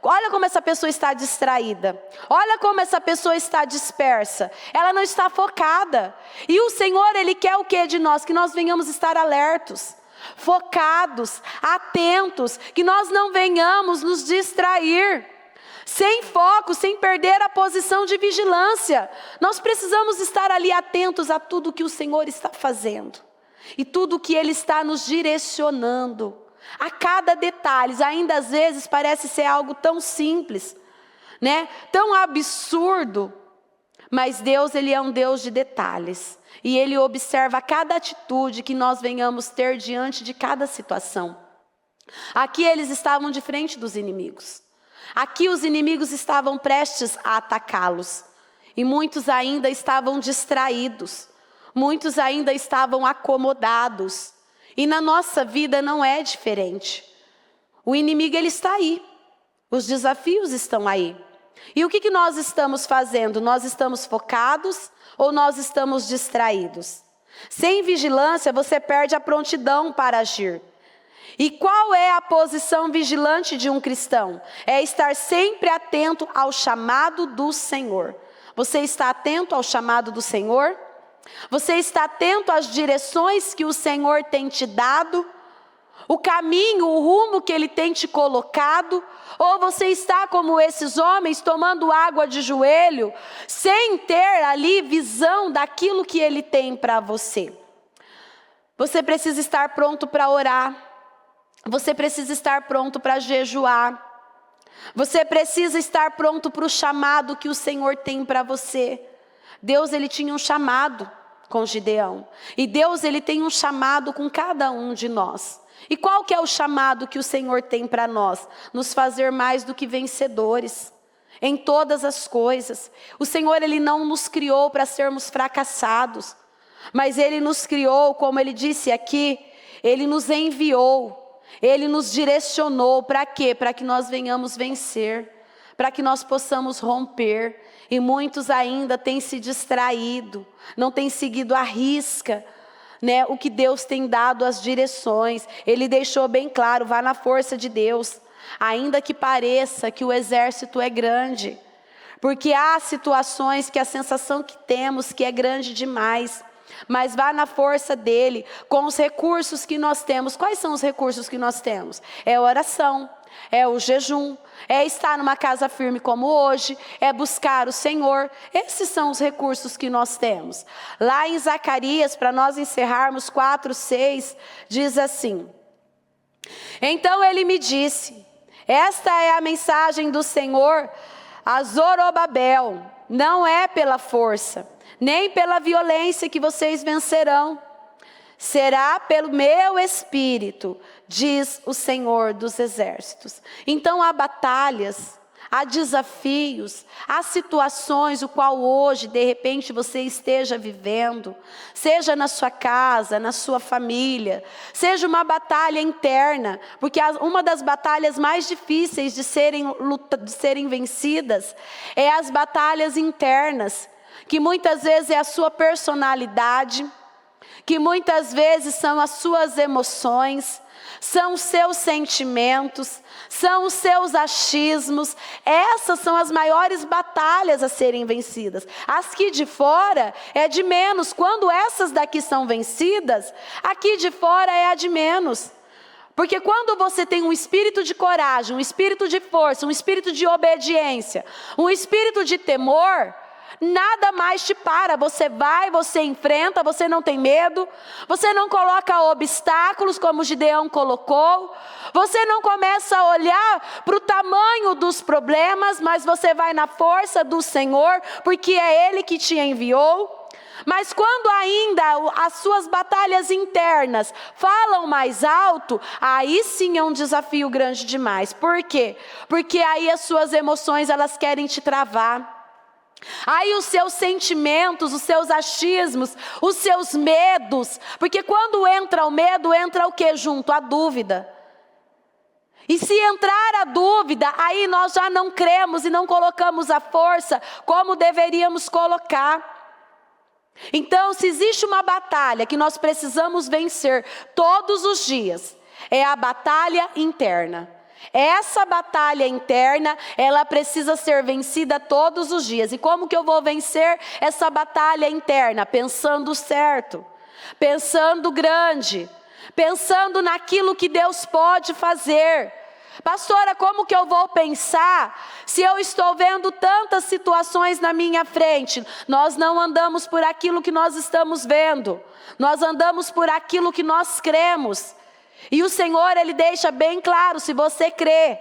Olha como essa pessoa está distraída. Olha como essa pessoa está dispersa. Ela não está focada. E o Senhor, ele quer o que de nós? Que nós venhamos estar alertos, focados, atentos, que nós não venhamos nos distrair. Sem foco, sem perder a posição de vigilância. Nós precisamos estar ali atentos a tudo que o Senhor está fazendo. E tudo que Ele está nos direcionando, a cada detalhe, ainda às vezes parece ser algo tão simples, né? Tão absurdo, mas Deus, Ele é um Deus de detalhes. E Ele observa cada atitude que nós venhamos ter diante de cada situação. Aqui eles estavam de frente dos inimigos. Aqui os inimigos estavam prestes a atacá-los. E muitos ainda estavam distraídos. Muitos ainda estavam acomodados. E na nossa vida não é diferente. O inimigo, ele está aí. Os desafios estão aí. E o que nós estamos fazendo? Nós estamos focados ou nós estamos distraídos? Sem vigilância, você perde a prontidão para agir. E qual é a posição vigilante de um cristão? É estar sempre atento ao chamado do Senhor. Você está atento ao chamado do Senhor? Você está atento às direções que o Senhor tem te dado? O caminho, o rumo que Ele tem te colocado? Ou você está como esses homens, tomando água de joelho, sem ter ali visão daquilo que Ele tem para você? Você precisa estar pronto para orar. Você precisa estar pronto para jejuar. Você precisa estar pronto para o chamado que o Senhor tem para você. Deus, Ele tinha um chamado com Gideão. E Deus, Ele tem um chamado com cada um de nós. E qual que é o chamado que o Senhor tem para nós? Nos fazer mais do que vencedores em todas as coisas. O Senhor, Ele não nos criou para sermos fracassados, mas Ele nos criou, como Ele disse aqui, Ele nos enviou, Ele nos direcionou. Para quê? Para que nós venhamos vencer, para que nós possamos romper. E muitos ainda têm se distraído, não têm seguido à risca, né, o que Deus tem dado as direções. Ele deixou bem claro: vá na força de Deus, ainda que pareça que o exército é grande, porque há situações que a sensação que temos que é grande demais, mas vá na força dele, com os recursos que nós temos. Quais são os recursos que nós temos? É a oração, é o jejum, é estar numa casa firme como hoje, é buscar o Senhor. Esses são os recursos que nós temos. Lá em Zacarias, para nós encerrarmos 4:6, diz assim: então ele me disse, esta é a mensagem do Senhor a Zorobabel: não é pela força, nem pela violência que vocês vencerão, será pelo meu Espírito, diz o Senhor dos Exércitos. Então há batalhas, há desafios, há situações o qual hoje de repente você esteja vivendo, seja na sua casa, na sua família, seja uma batalha interna, porque uma das batalhas mais difíceis de serem vencidas é as batalhas internas, que muitas vezes é a sua personalidade, que muitas vezes são as suas emoções, são os seus sentimentos, são os seus achismos. Essas são as maiores batalhas a serem vencidas. As que de fora é de menos. Quando essas daqui são vencidas, aqui de fora é a de menos. Porque quando você tem um espírito de coragem, um espírito de força, um espírito de obediência, um espírito de temor, nada mais te para. Você vai, você enfrenta, você não tem medo, você não coloca obstáculos como Gideão colocou, você não começa a olhar para o tamanho dos problemas, mas você vai na força do Senhor, porque é Ele que te enviou. Mas quando ainda as suas batalhas internas falam mais alto, aí sim é um desafio grande demais. Por quê? Porque aí as suas emoções, elas querem te travar. Aí os seus sentimentos, os seus achismos, os seus medos, porque quando entra o medo, entra o que junto? A dúvida. E se entrar a dúvida, aí nós já não cremos e não colocamos a força como deveríamos colocar. Então, se existe uma batalha que nós precisamos vencer todos os dias, é a batalha interna. Essa batalha interna, ela precisa ser vencida todos os dias. E como que eu vou vencer essa batalha interna? Pensando certo, pensando grande, pensando naquilo que Deus pode fazer, Pastora, como que eu vou pensar se eu estou vendo tantas situações na minha frente? Nós não andamos por aquilo que nós estamos vendo. Nós andamos por aquilo que nós cremos. E o Senhor, Ele deixa bem claro, se você crê,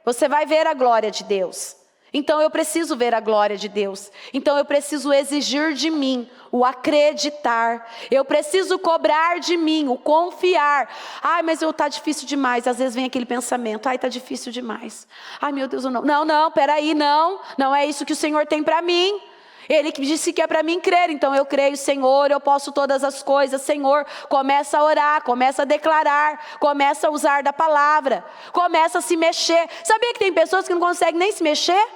você vai ver a glória de Deus. Então eu preciso ver a glória de Deus. Então eu preciso exigir de mim o acreditar. Eu preciso cobrar de mim o confiar. Ai, mas está difícil demais. Às vezes vem aquele pensamento. Ai, está difícil demais. Ai, meu Deus, eu não. Não, peraí, não. Não é isso que o Senhor tem para mim. Ele que disse que é para mim crer, então eu creio, Senhor, eu posso todas as coisas, Senhor. Começa a orar, começa a declarar, começa a usar da palavra, começa a se mexer. Sabia que tem pessoas que não conseguem nem se mexer?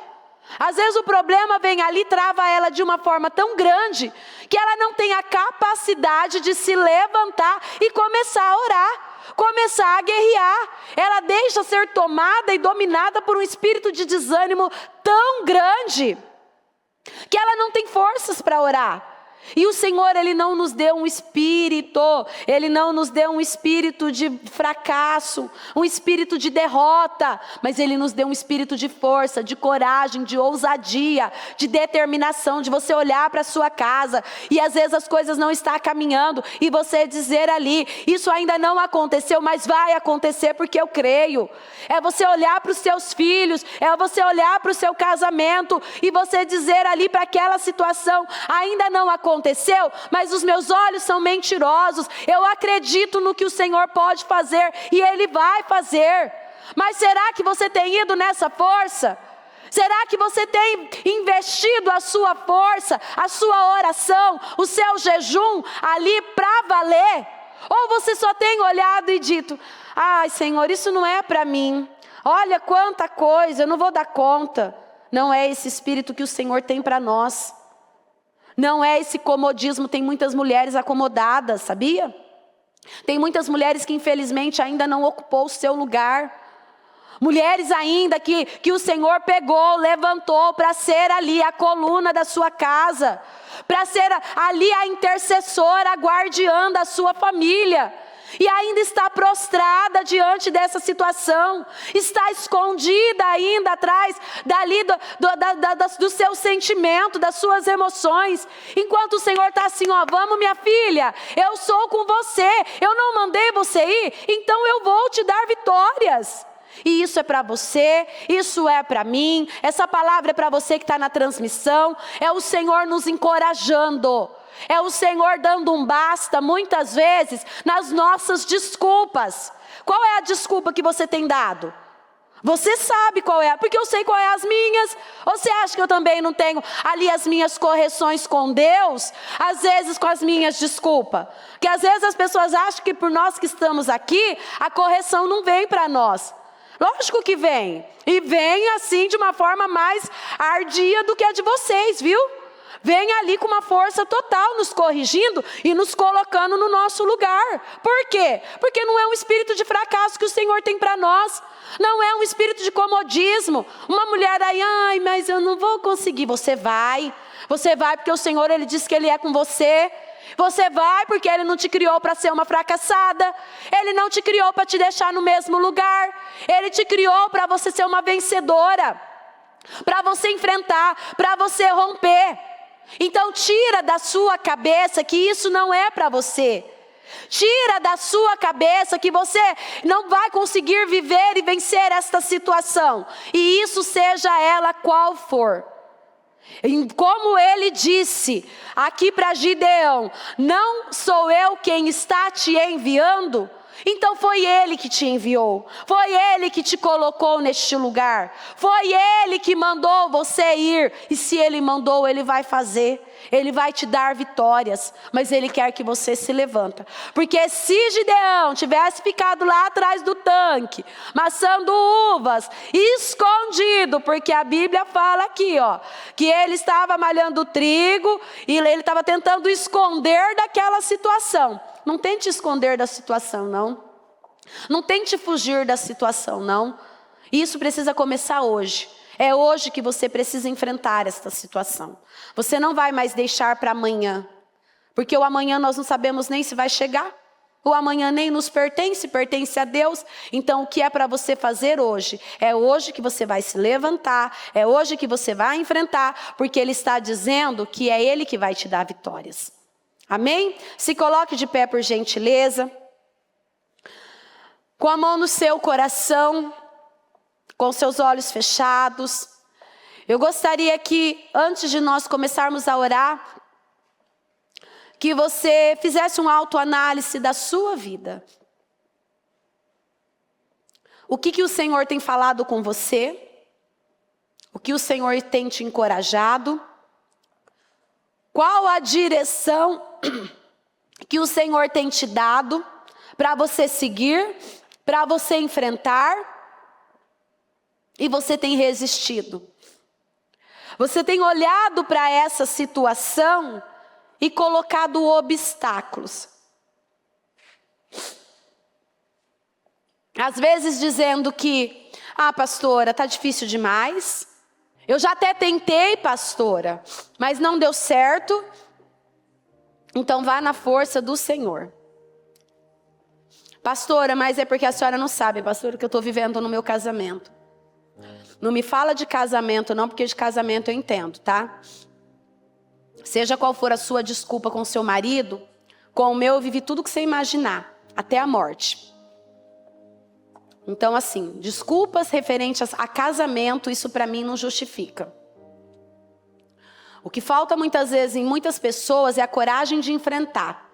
Às vezes o problema vem ali, trava ela de uma forma tão grande, que ela não tem a capacidade de se levantar e começar a orar, começar a guerrear. Ela deixa ser tomada e dominada por um espírito de desânimo tão grande, que ela não tem forças para orar. E o Senhor, Ele não nos deu um espírito, Ele não nos deu um espírito de fracasso, um espírito de derrota, mas Ele nos deu um espírito de força, de coragem, de ousadia, de determinação, de você olhar para a sua casa, e às vezes as coisas não estão caminhando, e você dizer ali, isso ainda não aconteceu, mas vai acontecer porque eu creio. É você olhar para os seus filhos, é você olhar para o seu casamento, e você dizer ali para aquela situação, ainda não aconteceu, mas os meus olhos são mentirosos, eu acredito no que o Senhor pode fazer, e Ele vai fazer. Mas será que você tem ido nessa força? Será que você tem investido a sua força, a sua oração, o seu jejum ali para valer? Ou você só tem olhado e dito, ai Senhor, isso não é para mim, olha quanta coisa, eu não vou dar conta. Não é esse espírito que o Senhor tem para nós. Não é esse comodismo. Tem muitas mulheres acomodadas, sabia? Tem muitas mulheres que infelizmente ainda não ocupou o seu lugar. Mulheres ainda que o Senhor pegou, levantou para ser ali a coluna da sua casa, para ser ali a intercessora, a guardiã da sua família. E ainda está prostrada diante dessa situação, está escondida ainda atrás dali do seu sentimento, das suas emoções, enquanto o Senhor está assim, ó, vamos minha filha, eu sou com você, eu não mandei você ir, então eu vou te dar vitórias. E isso é para você, isso é para mim, essa palavra é para você que está na transmissão, é o Senhor nos encorajando. É o Senhor dando um basta, muitas vezes, nas nossas desculpas. Qual é a desculpa que você tem dado? Você sabe qual é, porque eu sei qual é as minhas. Ou você acha que eu também não tenho ali as minhas correções com Deus? Às vezes com as minhas desculpas. Porque às vezes as pessoas acham que por nós que estamos aqui, a correção não vem para nós. Lógico que vem. E vem assim de uma forma mais ardia do que a de vocês, viu? Vem ali com uma força total, nos corrigindo e nos colocando no nosso lugar. Por quê? Porque não é um espírito de fracasso que o Senhor tem para nós. Não é um espírito de comodismo. Uma mulher aí, ai, mas eu não vou conseguir. Você vai porque o Senhor, Ele disse que Ele é com você. Você vai porque Ele não te criou para ser uma fracassada. Ele não te criou para te deixar no mesmo lugar. Ele te criou para você ser uma vencedora, para você enfrentar, para você romper. Então tira da sua cabeça que isso não é para você. Tira da sua cabeça que você não vai conseguir viver e vencer esta situação. E isso seja ela qual for. Como ele disse aqui para Gideão, não sou eu quem está te enviando? Então foi Ele que te enviou, foi Ele que te colocou neste lugar, foi Ele que mandou você ir, e se Ele mandou, Ele vai fazer, Ele vai te dar vitórias, mas Ele quer que você se levanta, porque se Gideão tivesse ficado lá atrás do tanque, maçando uvas, escondido, porque a Bíblia fala aqui, ó, que ele estava malhando trigo, e ele estava tentando esconder daquela situação. Não tente esconder da situação, não. Não tente fugir da situação, não. Isso precisa começar hoje. É hoje que você precisa enfrentar esta situação. Você não vai mais deixar para amanhã. Porque o amanhã nós não sabemos nem se vai chegar. O amanhã nem nos pertence, pertence a Deus. Então o que é para você fazer hoje? É hoje que você vai se levantar, é hoje que você vai enfrentar, porque Ele está dizendo que é Ele que vai te dar vitórias. Amém? Se coloque de pé por gentileza. Com a mão no seu coração, com seus olhos fechados. Eu gostaria que, antes de nós começarmos a orar, que você fizesse uma autoanálise da sua vida. O que o Senhor tem falado com você? O que o Senhor tem te encorajado? Qual a direção que o Senhor tem te dado para você seguir, para você enfrentar? E você tem resistido. Você tem olhado para essa situação e colocado obstáculos. Às vezes dizendo que, pastora, está difícil demais. Eu já até tentei, pastora, mas não deu certo. Então vá na força do Senhor. Pastora, mas é porque a senhora não sabe, pastora, o que eu estou vivendo no meu casamento. Não me fala de casamento não, porque de casamento eu entendo, tá? Seja qual for a sua desculpa com o seu marido, com o meu eu vivi tudo que você imaginar, até a morte. Então assim, desculpas referentes a casamento, isso para mim não justifica. O que falta muitas vezes em muitas pessoas é a coragem de enfrentar.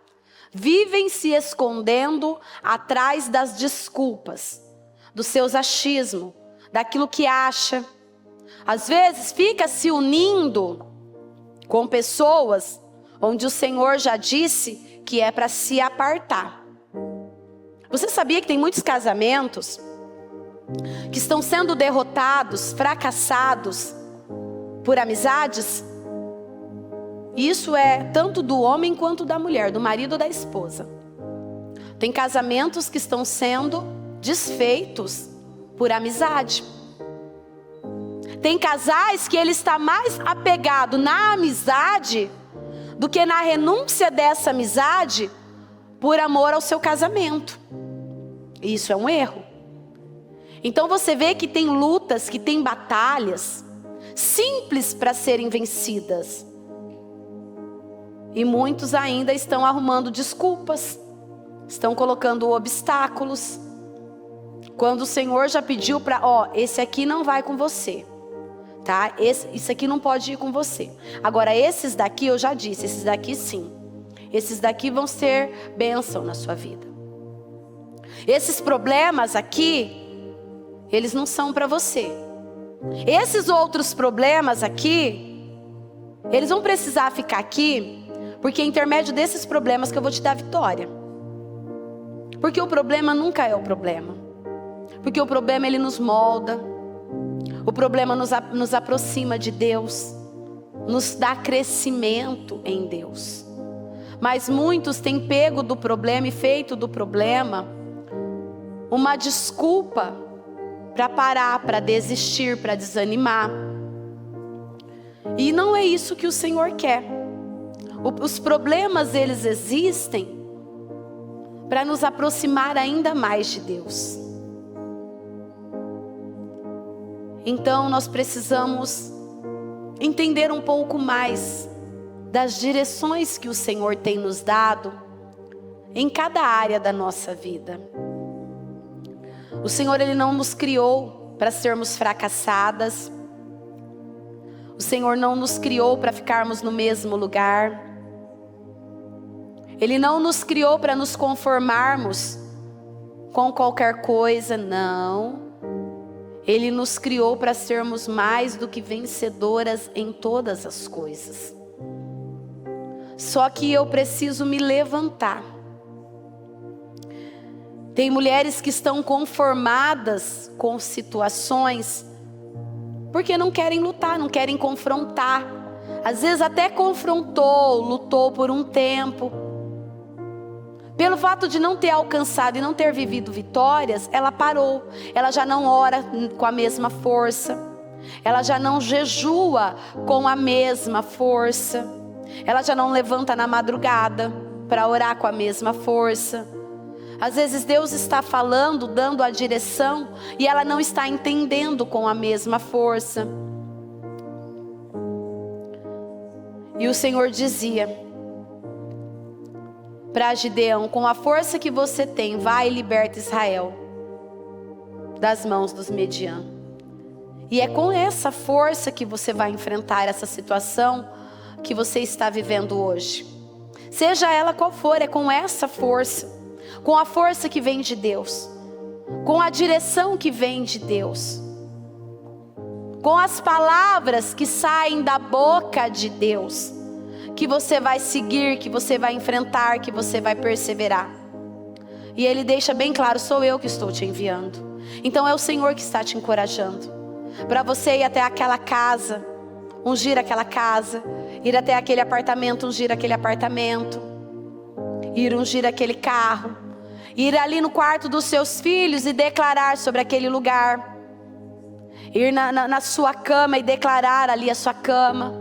Vivem se escondendo atrás das desculpas, dos seus achismos, daquilo que acha. Às vezes fica se unindo com pessoas onde o Senhor já disse que é para se apartar. Você sabia que tem muitos casamentos que estão sendo derrotados, fracassados por amizades? Isso é tanto do homem quanto da mulher, do marido ou da esposa. Tem casamentos que estão sendo desfeitos por amizade. Tem casais que ele está mais apegado na amizade do que na renúncia dessa amizade por amor ao seu casamento. E isso é um erro. Então você vê que tem lutas, que tem batalhas simples para serem vencidas. E muitos ainda estão arrumando desculpas, estão colocando obstáculos. Quando o Senhor já pediu para, esse aqui não vai com você, tá? Isso aqui não pode ir com você. Agora esses daqui eu já disse, esses daqui sim. Esses daqui vão ser bênção na sua vida. Esses problemas aqui, eles não são para você. Esses outros problemas aqui, eles vão precisar ficar aqui, porque é intermédio desses problemas que eu vou te dar vitória. Porque o problema nunca é o problema. Porque o problema ele nos molda. O problema nos aproxima de Deus. Nos dá crescimento em Deus. Mas muitos têm pego do problema e feito do problema uma desculpa para parar, para desistir, para desanimar. E não é isso que o Senhor quer. Os problemas eles existem para nos aproximar ainda mais de Deus. Então nós precisamos entender um pouco mais das direções que o Senhor tem nos dado em cada área da nossa vida. O Senhor ele não nos criou para sermos fracassadas. O Senhor não nos criou para ficarmos no mesmo lugar. Ele não nos criou para nos conformarmos com qualquer coisa, não. Ele nos criou para sermos mais do que vencedoras em todas as coisas. Só que eu preciso me levantar. Tem mulheres que estão conformadas com situações porque não querem lutar, não querem confrontar. Às vezes até confrontou, lutou por um tempo. Pelo fato de não ter alcançado e não ter vivido vitórias, ela parou. Ela já não ora com a mesma força. Ela já não jejua com a mesma força. Ela já não levanta na madrugada para orar com a mesma força. Às vezes Deus está falando, dando a direção, e ela não está entendendo com a mesma força. E o Senhor dizia para Gideão: com a força que você tem, vai e liberta Israel das mãos dos medianos. E é com essa força que você vai enfrentar essa situação que você está vivendo hoje. Seja ela qual for, é com essa força, com a força que vem de Deus, com a direção que vem de Deus, com as palavras que saem da boca de Deus, que você vai seguir, que você vai enfrentar, que você vai perseverar. E Ele deixa bem claro: sou eu que estou te enviando. Então é o Senhor que está te encorajando para você ir até aquela casa, ungir aquela casa, ir até aquele apartamento, ungir aquele apartamento, ir ungir aquele carro, ir ali no quarto dos seus filhos e declarar sobre aquele lugar, ir na sua cama e declarar ali a sua cama.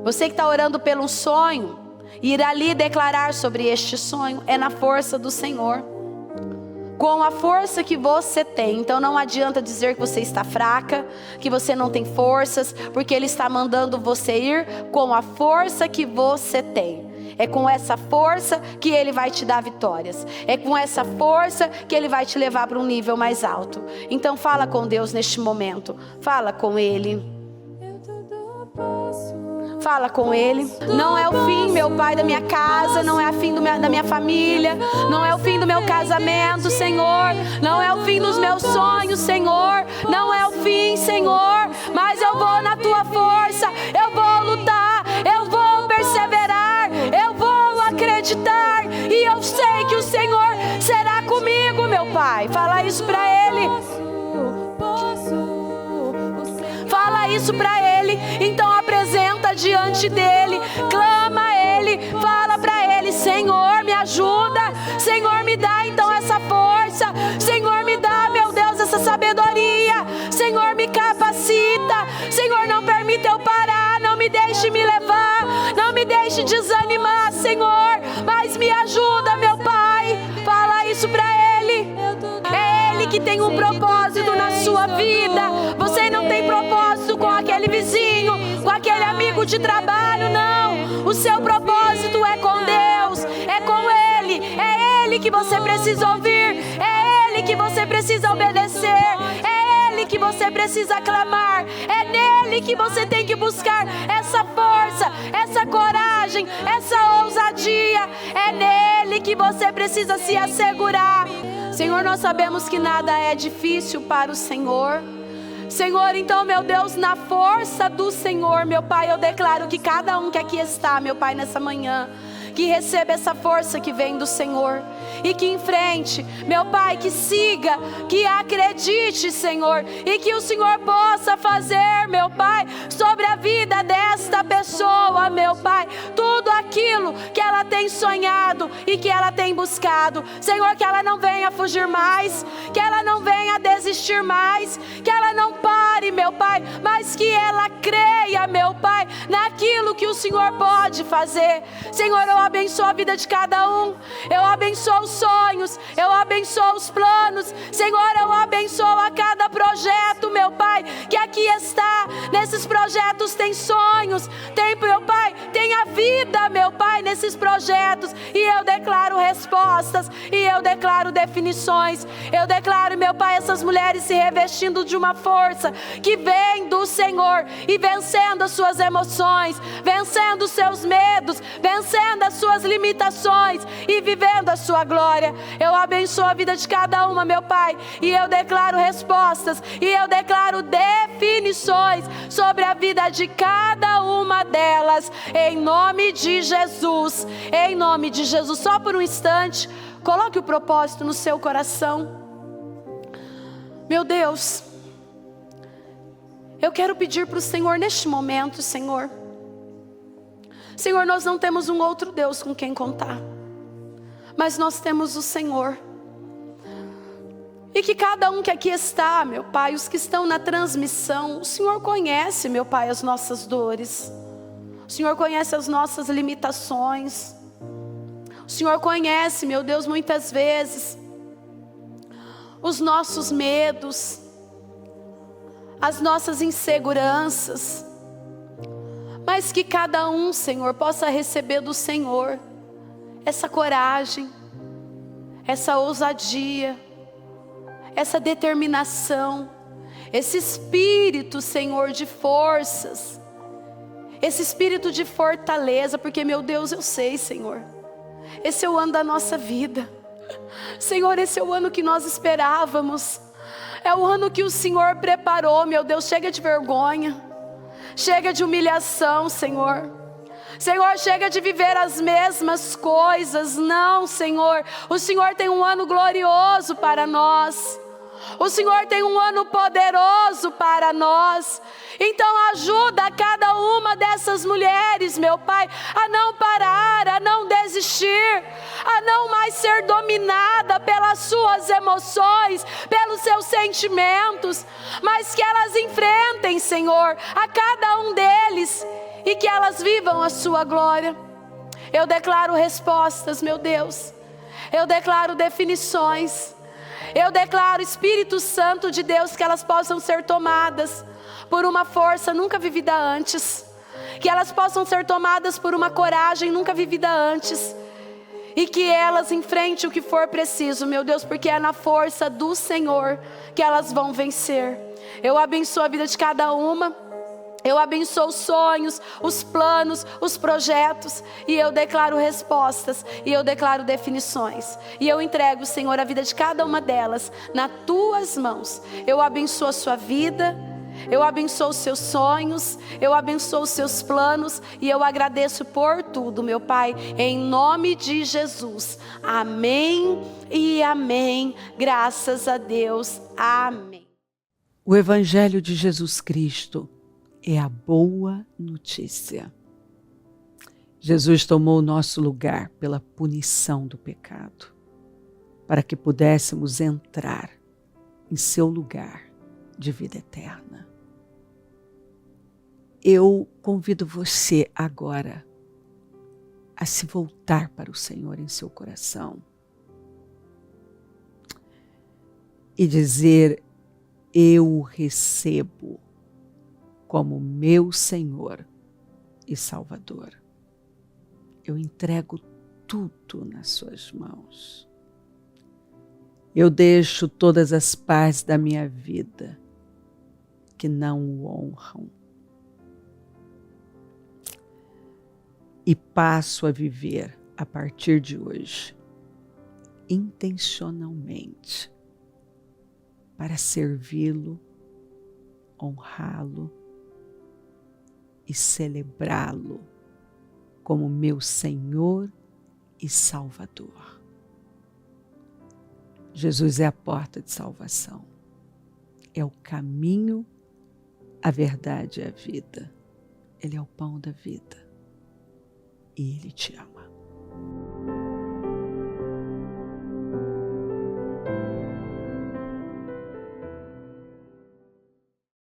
Você que está orando pelo sonho, ir ali declarar sobre este sonho, é na força do Senhor, com a força que você tem. Então não adianta dizer que você está fraca, que você não tem forças, porque Ele está mandando você ir com a força que você tem. É com essa força que Ele vai te dar vitórias. É com essa força que Ele vai te levar para um nível mais alto. Então fala com Deus neste momento. Fala com Ele. Fala com Ele. Não é o fim, meu Pai, da minha casa. Não é o fim da minha família. Não é o fim do meu casamento, Senhor. Não é o fim dos meus sonhos, Senhor. Não é o fim, Senhor. Mas eu vou na Tua força. Eu vou lutar. Eu vou perseverar. Eu vou acreditar. E eu sei que o Senhor será comigo, meu Pai. Fala isso para Ele. Fala isso para Ele. Então apresenta diante dEle, clama a Ele, fala para Ele: Senhor, me ajuda, Senhor, me dá então essa força, Senhor, me dá, meu Deus, essa sabedoria, Senhor, me capacita, Senhor, não permita eu parar, não me deixe me levar, não me deixe desanimar, Senhor, mas me ajuda, meu Pai. Fala isso para Ele. É Ele que tem um propósito na sua vida. Você não tem propósito com aquele vizinho, com aquele amigo de trabalho, não. O seu propósito é com Deus, é com Ele. É Ele que você precisa ouvir, é Ele que você precisa obedecer, é Ele que você precisa clamar, é nele que você tem que buscar essa força, essa coragem, essa ousadia. É nele que você precisa se assegurar. Senhor, nós sabemos que nada é difícil para o Senhor. Senhor, então, meu Deus, na força do Senhor, meu Pai, eu declaro que cada um que aqui está, meu Pai, nessa manhã, que receba essa força que vem do Senhor e que enfrente, meu Pai, que siga, que acredite, Senhor, e que o Senhor possa fazer, meu Pai, sobre a vida desta pessoa, meu Pai, tudo aquilo que ela tem sonhado e que ela tem buscado. Senhor, que ela não venha fugir mais, que ela não venha desistir mais, que ela não pare, meu Pai, mas que ela creia, meu Pai, naquilo que o Senhor pode fazer. Senhor, eu abençoo a vida de cada um, eu abençoo os sonhos, eu abençoo os planos, Senhor, eu abençoo a cada projeto, meu Pai, que aqui está. Nesses projetos tem sonhos, tem, meu Pai, tem a vida, meu Pai, nesses projetos, e eu declaro respostas, e eu declaro definições, eu declaro, meu Pai, essas mulheres se revestindo de uma força que vem do Senhor, e vencendo as suas emoções, vencendo os seus medos, vencendo as suas limitações e vivendo a sua glória. Eu abençoo a vida de cada uma, meu Pai, e eu declaro respostas, e eu declaro definições sobre a vida de cada uma delas, em nome de Jesus, em nome de Jesus. Só por um instante, coloque o propósito no seu coração. Meu Deus, eu quero pedir para o Senhor neste momento, Senhor, nós não temos um outro Deus com quem contar, mas nós temos o Senhor. E que cada um que aqui está, meu Pai, os que estão na transmissão, o Senhor conhece, meu Pai, as nossas dores, o Senhor conhece as nossas limitações, o Senhor conhece, meu Deus, muitas vezes os nossos medos, as nossas inseguranças, mas que cada um, Senhor, possa receber do Senhor essa coragem, essa ousadia, essa determinação, esse espírito, Senhor, de forças, esse espírito de fortaleza, porque, meu Deus, eu sei, Senhor, esse é o ano da nossa vida. Senhor, esse é o ano que nós esperávamos, é o ano que o Senhor preparou, meu Deus. Chega de vergonha, chega de humilhação, Senhor. Senhor, chega de viver as mesmas coisas. Não, Senhor, o Senhor tem um ano glorioso para nós. O Senhor tem um ano poderoso para nós. Então ajuda cada uma dessas mulheres, meu Pai, a não parar, a não desistir, a não mais ser dominada pelas suas emoções, pelos seus sentimentos, mas que elas enfrentem, Senhor, a cada um deles e que elas vivam a sua glória. Eu declaro respostas, meu Deus. Eu declaro definições. Eu declaro, Espírito Santo de Deus, que elas possam ser tomadas por uma força nunca vivida antes, que elas possam ser tomadas por uma coragem nunca vivida antes, e que elas enfrentem o que for preciso, meu Deus, porque é na força do Senhor que elas vão vencer. Eu abençoo a vida de cada uma. Eu abençoo os sonhos, os planos, os projetos, e eu declaro respostas, e eu declaro definições, e eu entrego, Senhor, a vida de cada uma delas nas tuas mãos. Eu abençoo a sua vida, eu abençoo os seus sonhos, eu abençoo os seus planos, e eu agradeço por tudo, meu Pai, em nome de Jesus. Amém e amém. Graças a Deus. Amém. O Evangelho de Jesus Cristo é a boa notícia. Jesus tomou o nosso lugar pela punição do pecado, para que pudéssemos entrar em seu lugar de vida eterna. Eu convido você agora a se voltar para o Senhor em seu coração e dizer: eu o recebo como meu Senhor e Salvador. Eu entrego tudo nas suas mãos. Eu deixo todas as partes da minha vida que não o honram e passo a viver a partir de hoje intencionalmente para servi-lo, honrá-lo e celebrá-lo como meu Senhor e Salvador. Jesus é a porta de salvação, é o caminho, a verdade e a vida. Ele é o pão da vida e Ele te ama.